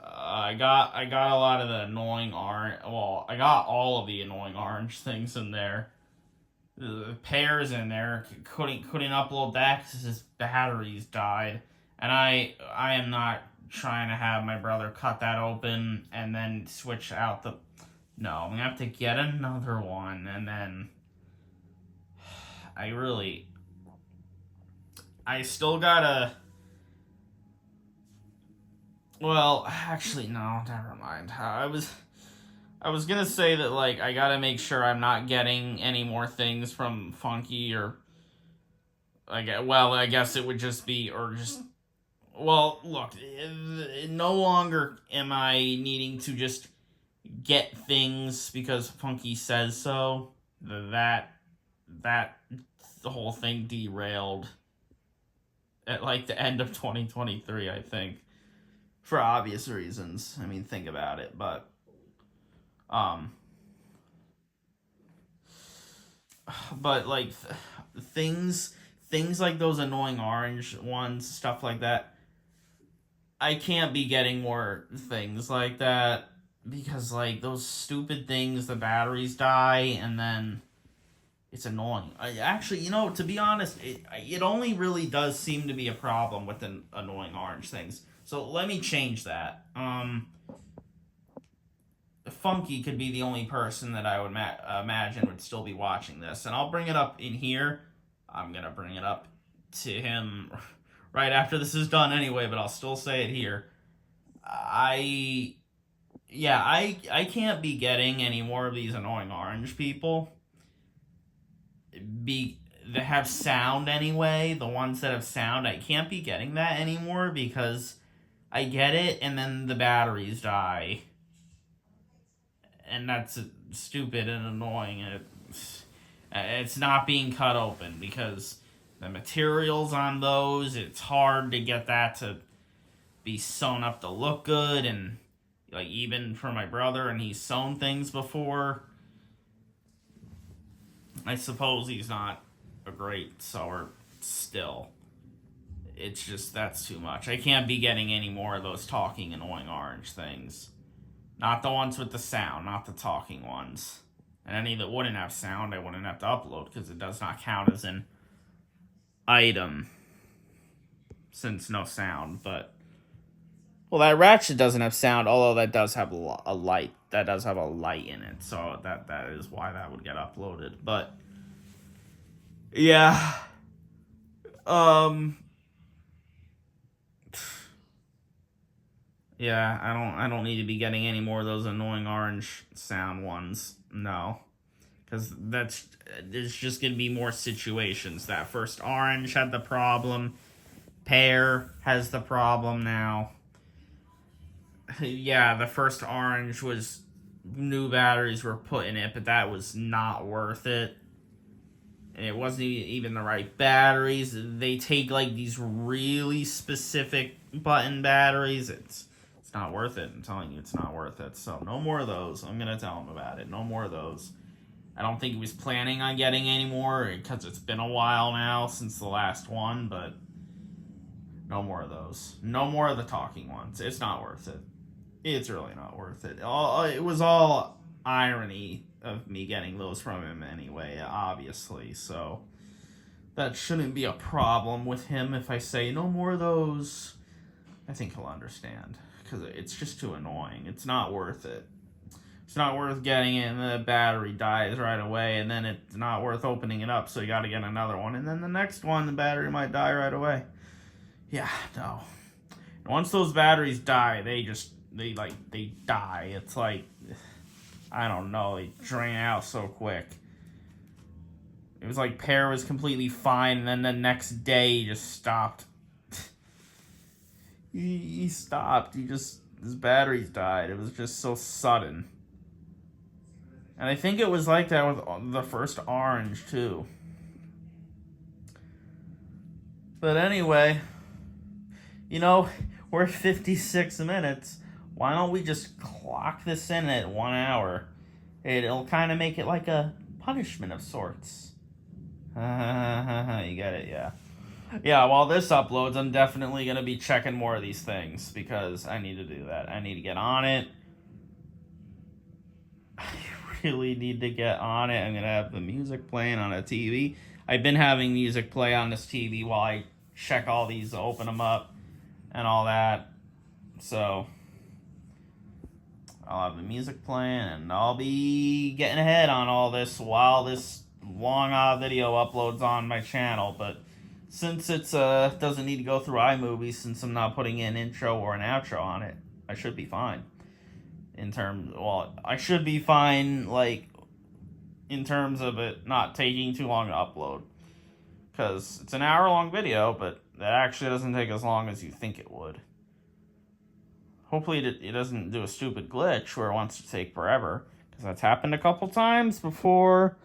I got a lot of the annoying orange. Well, I got all of the annoying orange things in there. The pears in there. Couldn't upload that because his batteries died, and I am not trying to have my brother cut that open and then switch out the. No, I'm gonna have to get another one, and then I still gotta. Well, actually, no, never mind. I was gonna say that, like, I gotta make sure I'm not getting any more things from Funky, or, I guess it would just be, or just, well, look, no longer am I needing to just get things because Funky says so. The whole thing derailed at, like, the end of 2023, I think. For obvious reasons. I mean, think about it, but like things like those annoying orange ones, stuff like that. I can't be getting more things like that because, like, those stupid things, the batteries die and then it's annoying. Actually, to be honest, it only really does seem to be a problem with the annoying orange things. So let me change that. Funky could be the only person that I would imagine would still be watching this. And I'll bring it up in here. I'm going to bring it up to him right after this is done anyway, but I'll still say it here. I can't be getting any more of these annoying orange people. That have sound anyway. The ones that have sound, I can't be getting that anymore because I get it and then the batteries die. And that's stupid and annoying. It's not being cut open because the materials on those, it's hard to get that to be sewn up to look good. And, like, even for my brother, and he's sewn things before. I suppose he's not a great sewer still. It's just, that's too much. I can't be getting any more of those talking annoying orange things. Not the ones with the sound, not the talking ones. And any that wouldn't have sound, I wouldn't have to upload because it does not count as an item since no sound. But, well, that ratchet doesn't have sound, although that does have a light. That does have a light in it, so that is why that would get uploaded. But yeah, yeah, I don't need to be getting any more of those annoying orange sound ones. No, because there's just gonna be more situations. That first orange had the problem. Pear has the problem now. Yeah, the first orange was new batteries were put in it, but that was not worth it. And it wasn't even the right batteries. They take like these really specific button batteries. It's not worth it. I'm telling you, it's not worth it. So no more of those. I'm gonna tell him about it. No more of those. I don't think he was planning on getting any more because it's been a while now since the last one, but no more of those. No more of the talking ones. It's not worth it. It's really not worth it. It was all irony of me getting those from him anyway, obviously, so that shouldn't be a problem with him if I say no more of those. I think he'll understand, because it's just too annoying. It's not worth it. It's not worth getting it and the battery dies right away, and then it's not worth opening it up, so you gotta get another one, and then the next one, the battery might die right away. Yeah, no. Once those batteries die, they die. It's like, I don't know, they drain out so quick. It was like Pear was completely fine, and then the next day he just stopped. he stopped. His batteries died. It was just so sudden. And I think it was like that with the first orange, too. But anyway, we're 56 minutes. Why don't we just clock this in at 1 hour? It'll kind of make it like a punishment of sorts. You get it, yeah. Yeah, while this uploads, I'm definitely going to be checking more of these things because I need to do that. I need to get on it. I really need to get on it. I'm going to have the music playing on a TV. I've been having music play on this TV while I check all these, open them up, and all that. So I'll have the music playing, and I'll be getting ahead on all this while this long video uploads on my channel. But since it doesn't need to go through iMovie, since I'm not putting an intro or an outro on it, I should be fine. I should be fine, like, in terms of it not taking too long to upload. Because it's an hour-long video, but that actually doesn't take as long as you think it would. Hopefully it doesn't do a stupid glitch where it wants to take forever. Because that's happened a couple times before.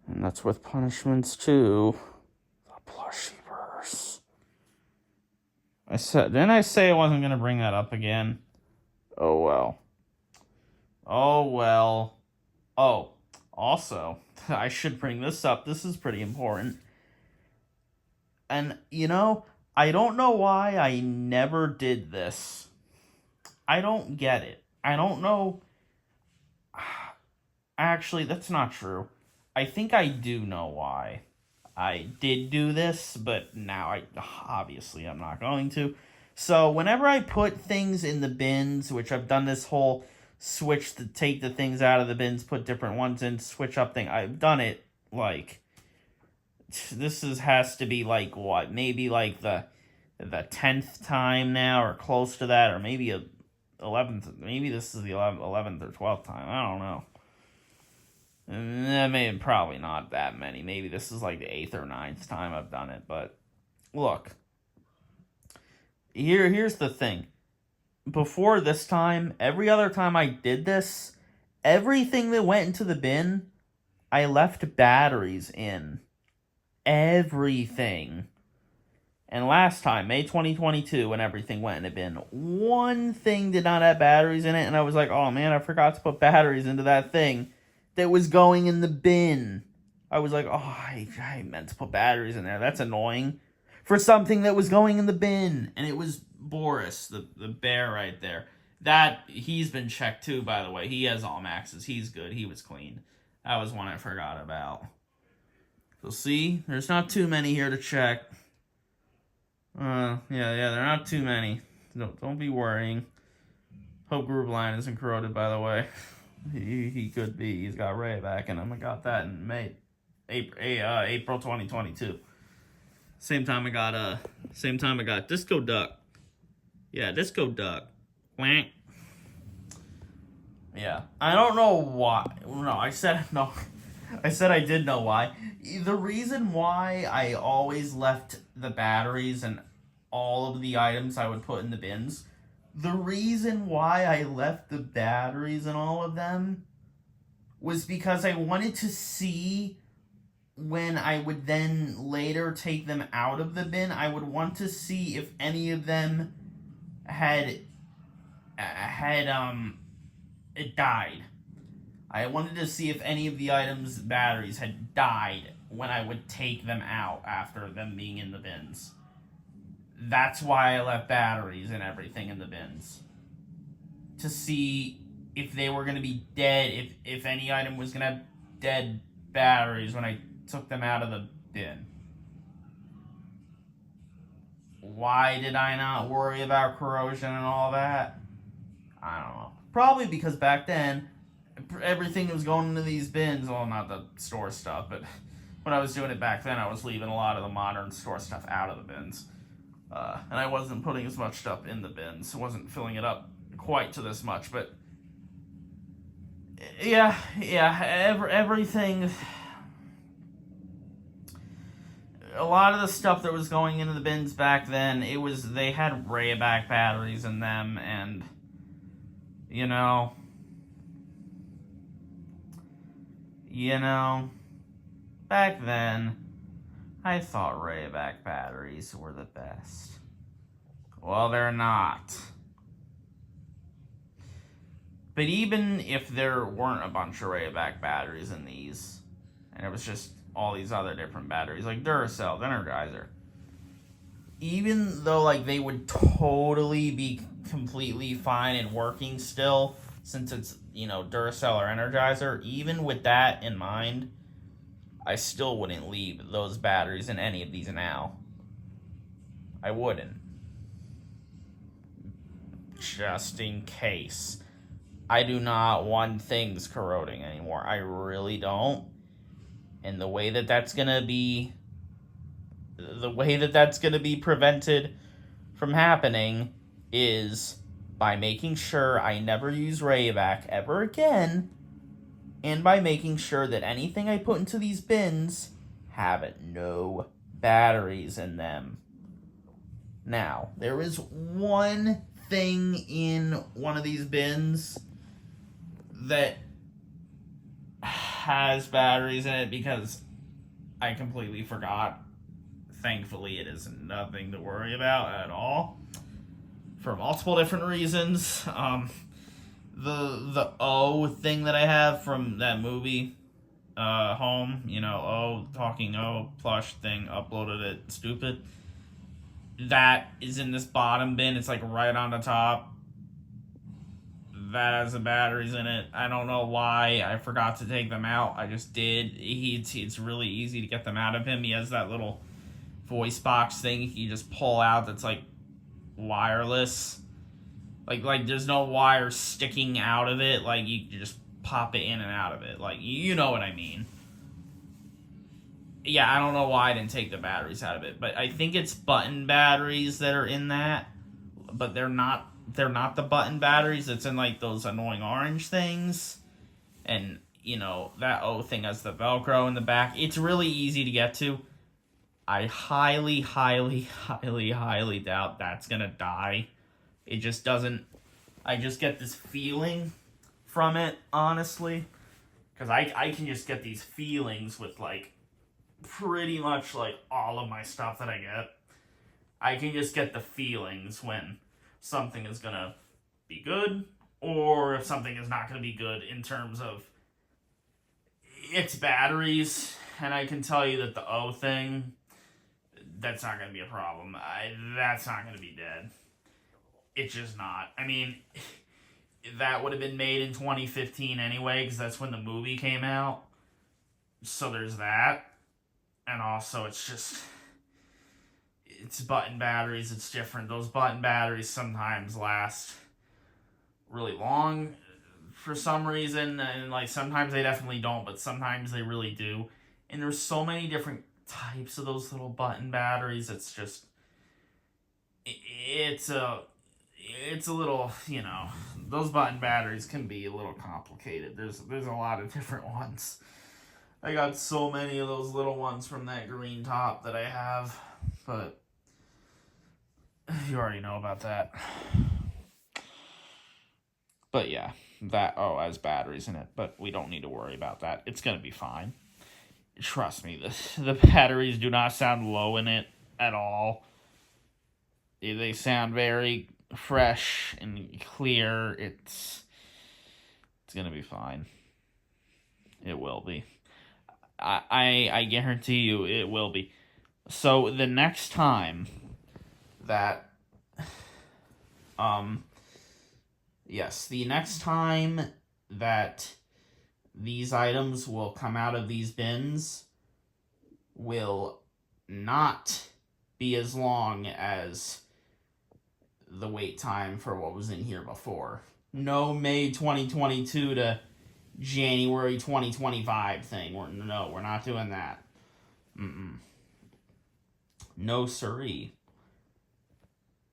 And that's with punishments, too. The Plushiverse. Didn't I say I wasn't going to bring that up again? Oh, well. Oh, well. Oh, also, I should bring this up. This is pretty important. And, I don't know why I never did this. I don't get it. I don't know. Actually, that's not true. I think I do know why I did do this, but now obviously I'm not going to. So whenever I put things in the bins, which I've done this whole switch to take the things out of the bins, put different ones in, switch up thing. I've done it like, has to be like what? Maybe like the 10th time now, or close to that, or maybe 11th. Maybe this is the 11th or 12th time. I don't know. Probably not that many. Maybe this is like the 8th or 9th time I've done it. But look, here's the thing. Before this time, every other time I did this, everything that went into the bin, I left batteries in. Everything. And last time, May 2022, when everything went in a bin, one thing did not have batteries in it, and I was like, oh man, I forgot to put batteries into that thing that was going in the bin. I was like, oh, I meant to put batteries in there. That's annoying. For something that was going in the bin. And it was Boris, the bear right there. He's been checked too, by the way. He has all maxes. He's good. He was clean. That was one I forgot about. So see, there's not too many here to check. Yeah, there are not too many. Don't be worrying. Hope Grubline isn't corroded, by the way. He could be. He's got Ray back in him. I got that in April 2022. Same time I got Disco Duck. Yeah, Disco Duck. Quack. Yeah, I don't know why. No, I said no. I said I did know why. The reason why I always left the batteries, and all of the items I would put in the bins. The reason why I left the batteries in all of them was because I wanted to see when I would then later take them out of the bin, I would want to see if any of them had it died. I wanted to see if any of the items' batteries had died when I would take them out after them being in the bins. That's why I left batteries and everything in the bins. To see if they were going to be dead, if any item was going to have dead batteries when I took them out of the bin. Why did I not worry about corrosion and all that? I don't know. Probably because back then, everything was going into these bins. Well, not the store stuff, but when I was doing it back then, I was leaving a lot of the modern store stuff out of the bins. And I wasn't putting as much stuff in the bins. I wasn't filling it up quite to this much, but yeah, everything. A lot of the stuff that was going into the bins back then, they had Rayovac batteries in them, and back then, I thought Rayovac batteries were the best. Well, they're not. But even if there weren't a bunch of Rayovac batteries in these, and it was just all these other different batteries, like Duracell, Energizer, even though they would totally be completely fine and working still, since it's Duracell or Energizer, even with that in mind, I still wouldn't leave those batteries in any of these now. I wouldn't. Just in case. I do not want things corroding anymore. I really don't. And the way that's gonna be prevented from happening is by making sure I never use Rayovac ever again, and by making sure that anything I put into these bins have no batteries in them. Now, there is one thing in one of these bins that has batteries in it because I completely forgot. Thankfully, it is nothing to worry about at all for multiple different reasons. The O thing that I have from that movie, Home, talking O plush thing, uploaded it, stupid. That is in this bottom bin. It's right on the top. That has the batteries in it. I don't know why I forgot to take them out. I just did. It's really easy to get them out of him. He has that little voice box thing you just pull out that's wireless. There's no wire sticking out of it. You just pop it in and out of it. You know what I mean. Yeah, I don't know why I didn't take the batteries out of it, but I think it's button batteries that are in that, but they're not the button batteries. It's in those annoying orange things, and that O thing has the Velcro in the back. It's really easy to get to. I highly doubt that's gonna die. It just doesn't. I just get this feeling from it, honestly, because I can just get these feelings with pretty much all of my stuff that I get. I can just get the feelings when something is gonna be good or if something is not gonna be good in terms of its batteries. And I can tell you that the O thing, that's not gonna be a problem. That's not gonna be dead. It's just not. I mean, that would have been made in 2015 anyway, because that's when the movie came out. So there's that. And also, it's button batteries. It's different. Those button batteries sometimes last really long for some reason. And sometimes they definitely don't, but sometimes they really do. And there's so many different types of those little button batteries. It's just, it's a little, those button batteries can be a little complicated. There's a lot of different ones. I got so many of those little ones from that green top that I have, but You already know about that. But yeah, that has batteries in it, but we don't need to worry about that. It's gonna be fine. Trust me, the batteries do not sound low in it at all. They sound very fresh and clear. It's gonna be fine. It will be. I guarantee you it will be. So the next time that yes, the next time that these items will come out of these bins will not be as long as the wait time for what was in here before. No May 2022 to January 2025 thing. We're not doing that. No siree.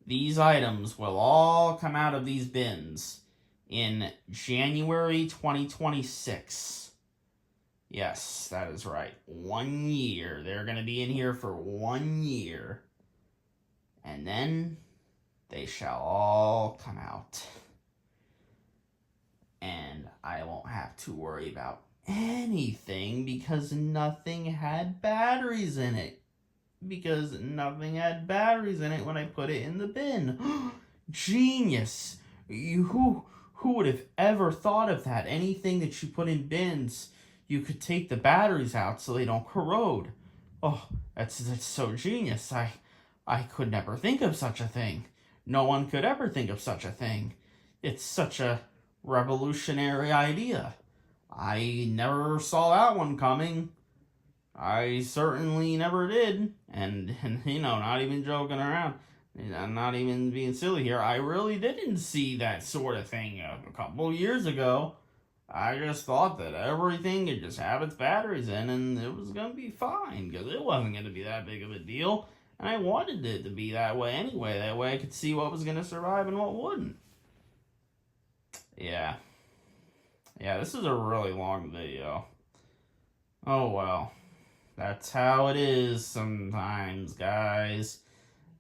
These items will all come out of these bins in January 2026. Yes, that is right. 1 year. They're going to be in here for 1 year. And then they shall all come out. And I won't have to worry about anything because nothing had batteries in it. Because nothing had batteries in it when I put it in the bin. Genius! Who would have ever thought of that? Anything that you put in bins, you could take the batteries out so they don't corrode. Oh, that's so genius. I could never think of such a thing. No one could ever think of such a thing. It's such a revolutionary idea. I never saw that one coming. I certainly never did. And not even joking around. I'm not even being silly here. I really didn't see that sort of thing a couple years ago. I just thought that everything could just have its batteries in and it was going to be fine because it wasn't going to be that big of a deal. And I wanted it to be that way anyway. That way I could see what was going to survive and what wouldn't. Yeah. Yeah, this is a really long video. Oh well. That's how it is sometimes, guys.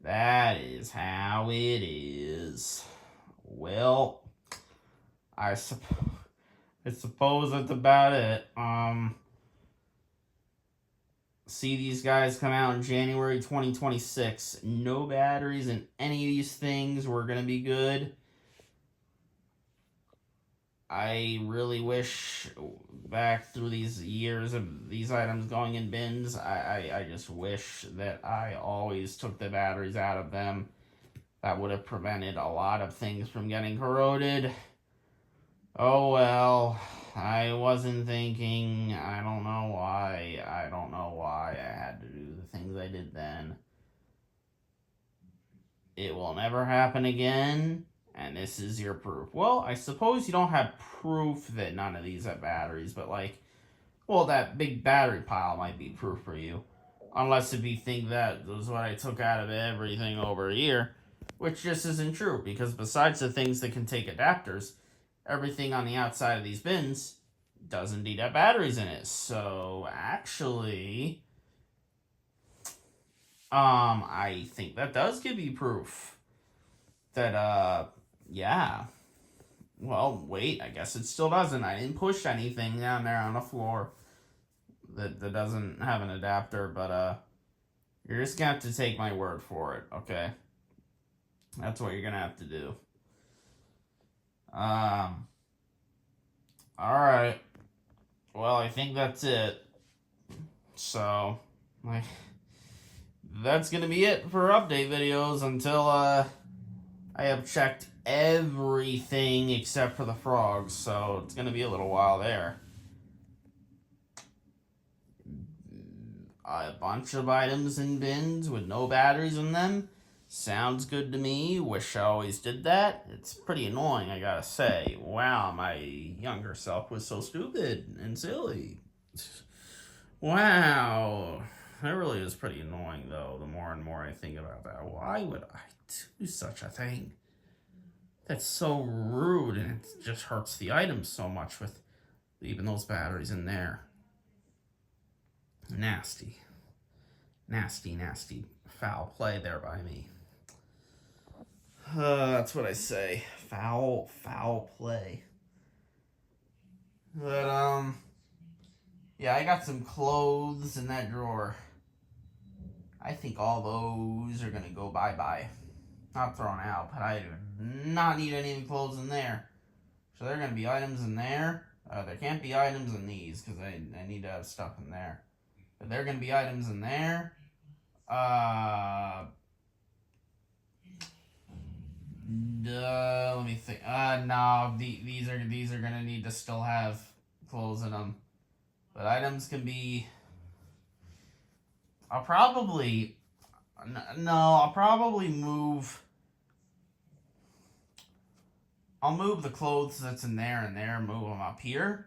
That is how it is. Well, I suppose that's about it. See these guys come out in January 2026. No batteries in any of these things. We're going to be good. I really wish back through these years of these items going in bins, I just wish that I always took the batteries out of them. That would have prevented a lot of things from getting corroded. Oh well, I wasn't thinking. I don't know why. I had to do the things I did then. It will never happen again. And this is your proof. Well, I suppose you don't have proof that none of these have batteries, but that big battery pile might be proof for you. Unless if you think that was what I took out of everything over here, which just isn't true, because besides the things that can take adapters, everything on the outside of these bins does indeed have batteries in it. So, actually, I think that does give you proof that, yeah. Well, wait, I guess it still doesn't. I didn't push anything down there on the floor that doesn't have an adapter, but you're just gonna have to take my word for it, okay? That's what you're gonna have to do. Alright. Well, I think that's it. So, that's gonna be it for update videos until, I have checked everything except for the frogs, so it's going to be a little while there. A bunch of items in bins with no batteries in them. Sounds good to me. Wish I always did that. It's pretty annoying, I gotta say. Wow, my younger self was so stupid and silly. Wow. That really is pretty annoying, though, the more and more I think about that. Why would I do such a thing? That's so rude, and it just hurts the items so much with leaving those batteries in there. Nasty. Nasty, nasty foul play there by me. That's what I say. Foul play. But, yeah, I got some clothes in that drawer. I think all those are gonna go bye-bye. Not thrown out, but I do not need any clothes in there. So there are gonna be items in there. There can't be items in these, because I need to have stuff in there. But there are gonna be items in there. Let me think. No, these are gonna need to still have clothes in them. But items can be. I'll probably move. I'll move the clothes that's in there and there. Move them up here.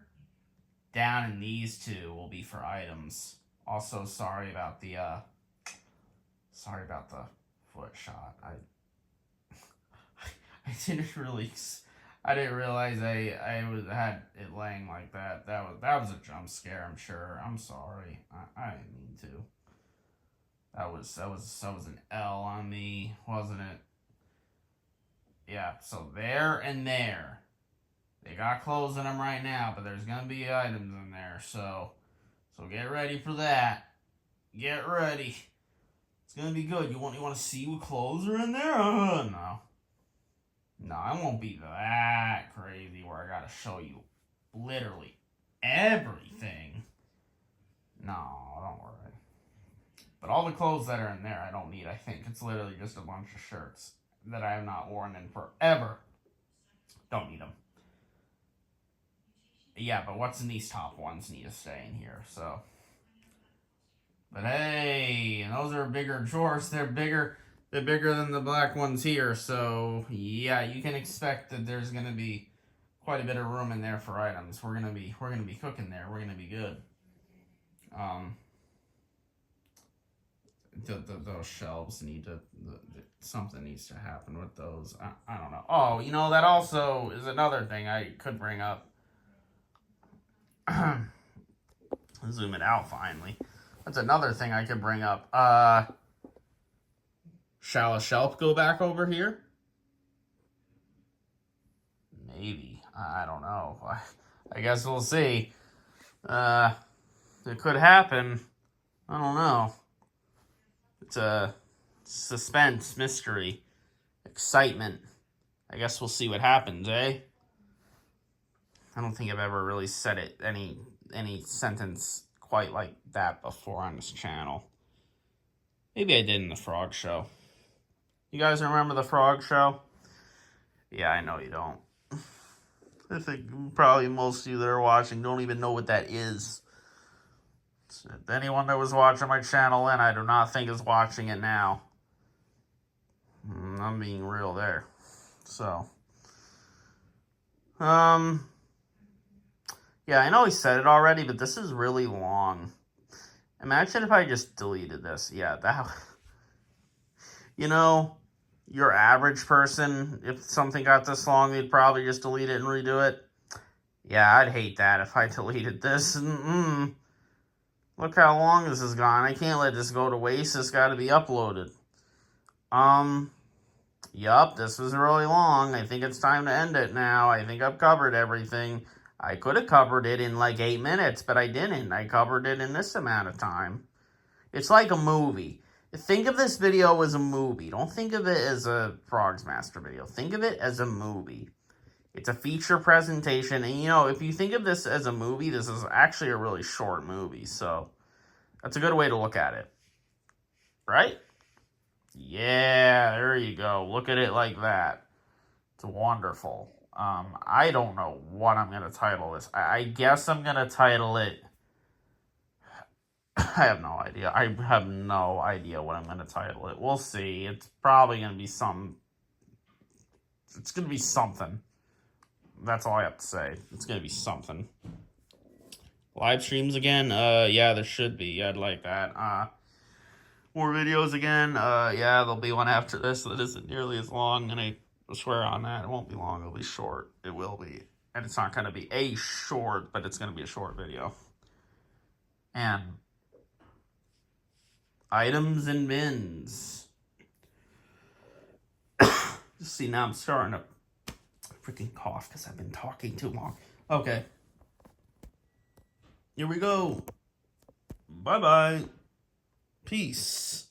Down, and these two will be for items. Also, sorry about the foot shot. I didn't realize I had it laying like that. That was a jump scare, I'm sure. I'm sorry. I didn't mean to. That was an L on me, wasn't it? Yeah, so there and there. They got clothes in them right now, but there's gonna be items in there, so get ready for that. Get ready. It's gonna be good. You want to see what clothes are in there? No. No, I won't be that crazy where I gotta show you literally everything. No, don't worry. But all the clothes that are in there, I don't need. I think it's literally just a bunch of shirts that I have not worn in forever. Don't need them. Yeah, but what's in these top ones need to stay in here, so. But hey, those are bigger drawers. They're bigger than the black ones here, so yeah, you can expect that there's gonna be quite a bit of room in there for items. We're gonna be cooking there. We're gonna be good. Those shelves need to. Something needs to happen with those. I don't know. Oh, that also is another thing I could bring up. Zoom it out finally. That's another thing I could bring up. Shall a shelf go back over here? Maybe. I don't know. I guess we'll see. It could happen. I don't know. It's a suspense, mystery, excitement. I guess we'll see what happens, eh? I don't think I've ever really said it any sentence quite like that before on this channel. Maybe I did in the Frog Show. You guys remember the Frog Show? Yeah, I know you don't. I think probably most of you that are watching don't even know what that is. Anyone that was watching my channel then, I do not think is watching it now. I'm being real there. So, yeah, I know he said it already, but this is really long. Imagine if I just deleted this. Yeah, that... your average person, if something got this long, they'd probably just delete it and redo it. Yeah, I'd hate that if I deleted this. Look how long this has gone. I can't let this go to waste. This got to be uploaded. Yup, this was really long. I think it's time to end it now. I think I've covered everything. I could have covered it in like 8 minutes, but I didn't. I covered it in this amount of time. It's like a movie. Think of this video as a movie. Don't think of it as a Frogsmaster video. Think of it as a movie. It's a feature presentation. And, if you think of this as a movie, this is actually a really short movie. So, that's a good way to look at it. Right? Yeah, there you go. Look at it like that. It's wonderful. I don't know what I'm going to title this. I guess I'm going to title it... I have no idea. I have no idea what I'm going to title it. We'll see. It's probably going to be something. It's going to be something. That's all I have to say. It's going to be something. Live streams again? Yeah, there should be. I'd like that. More videos again? Yeah, there'll be one after this that isn't nearly as long, and I swear on that. It won't be long. It'll be short. It will be. And it's not going to be a short, but it's going to be a short video. And... items and bins. See, now I'm starting to freaking cough because I've been talking too long. Okay. Here we go. Bye-bye. Peace.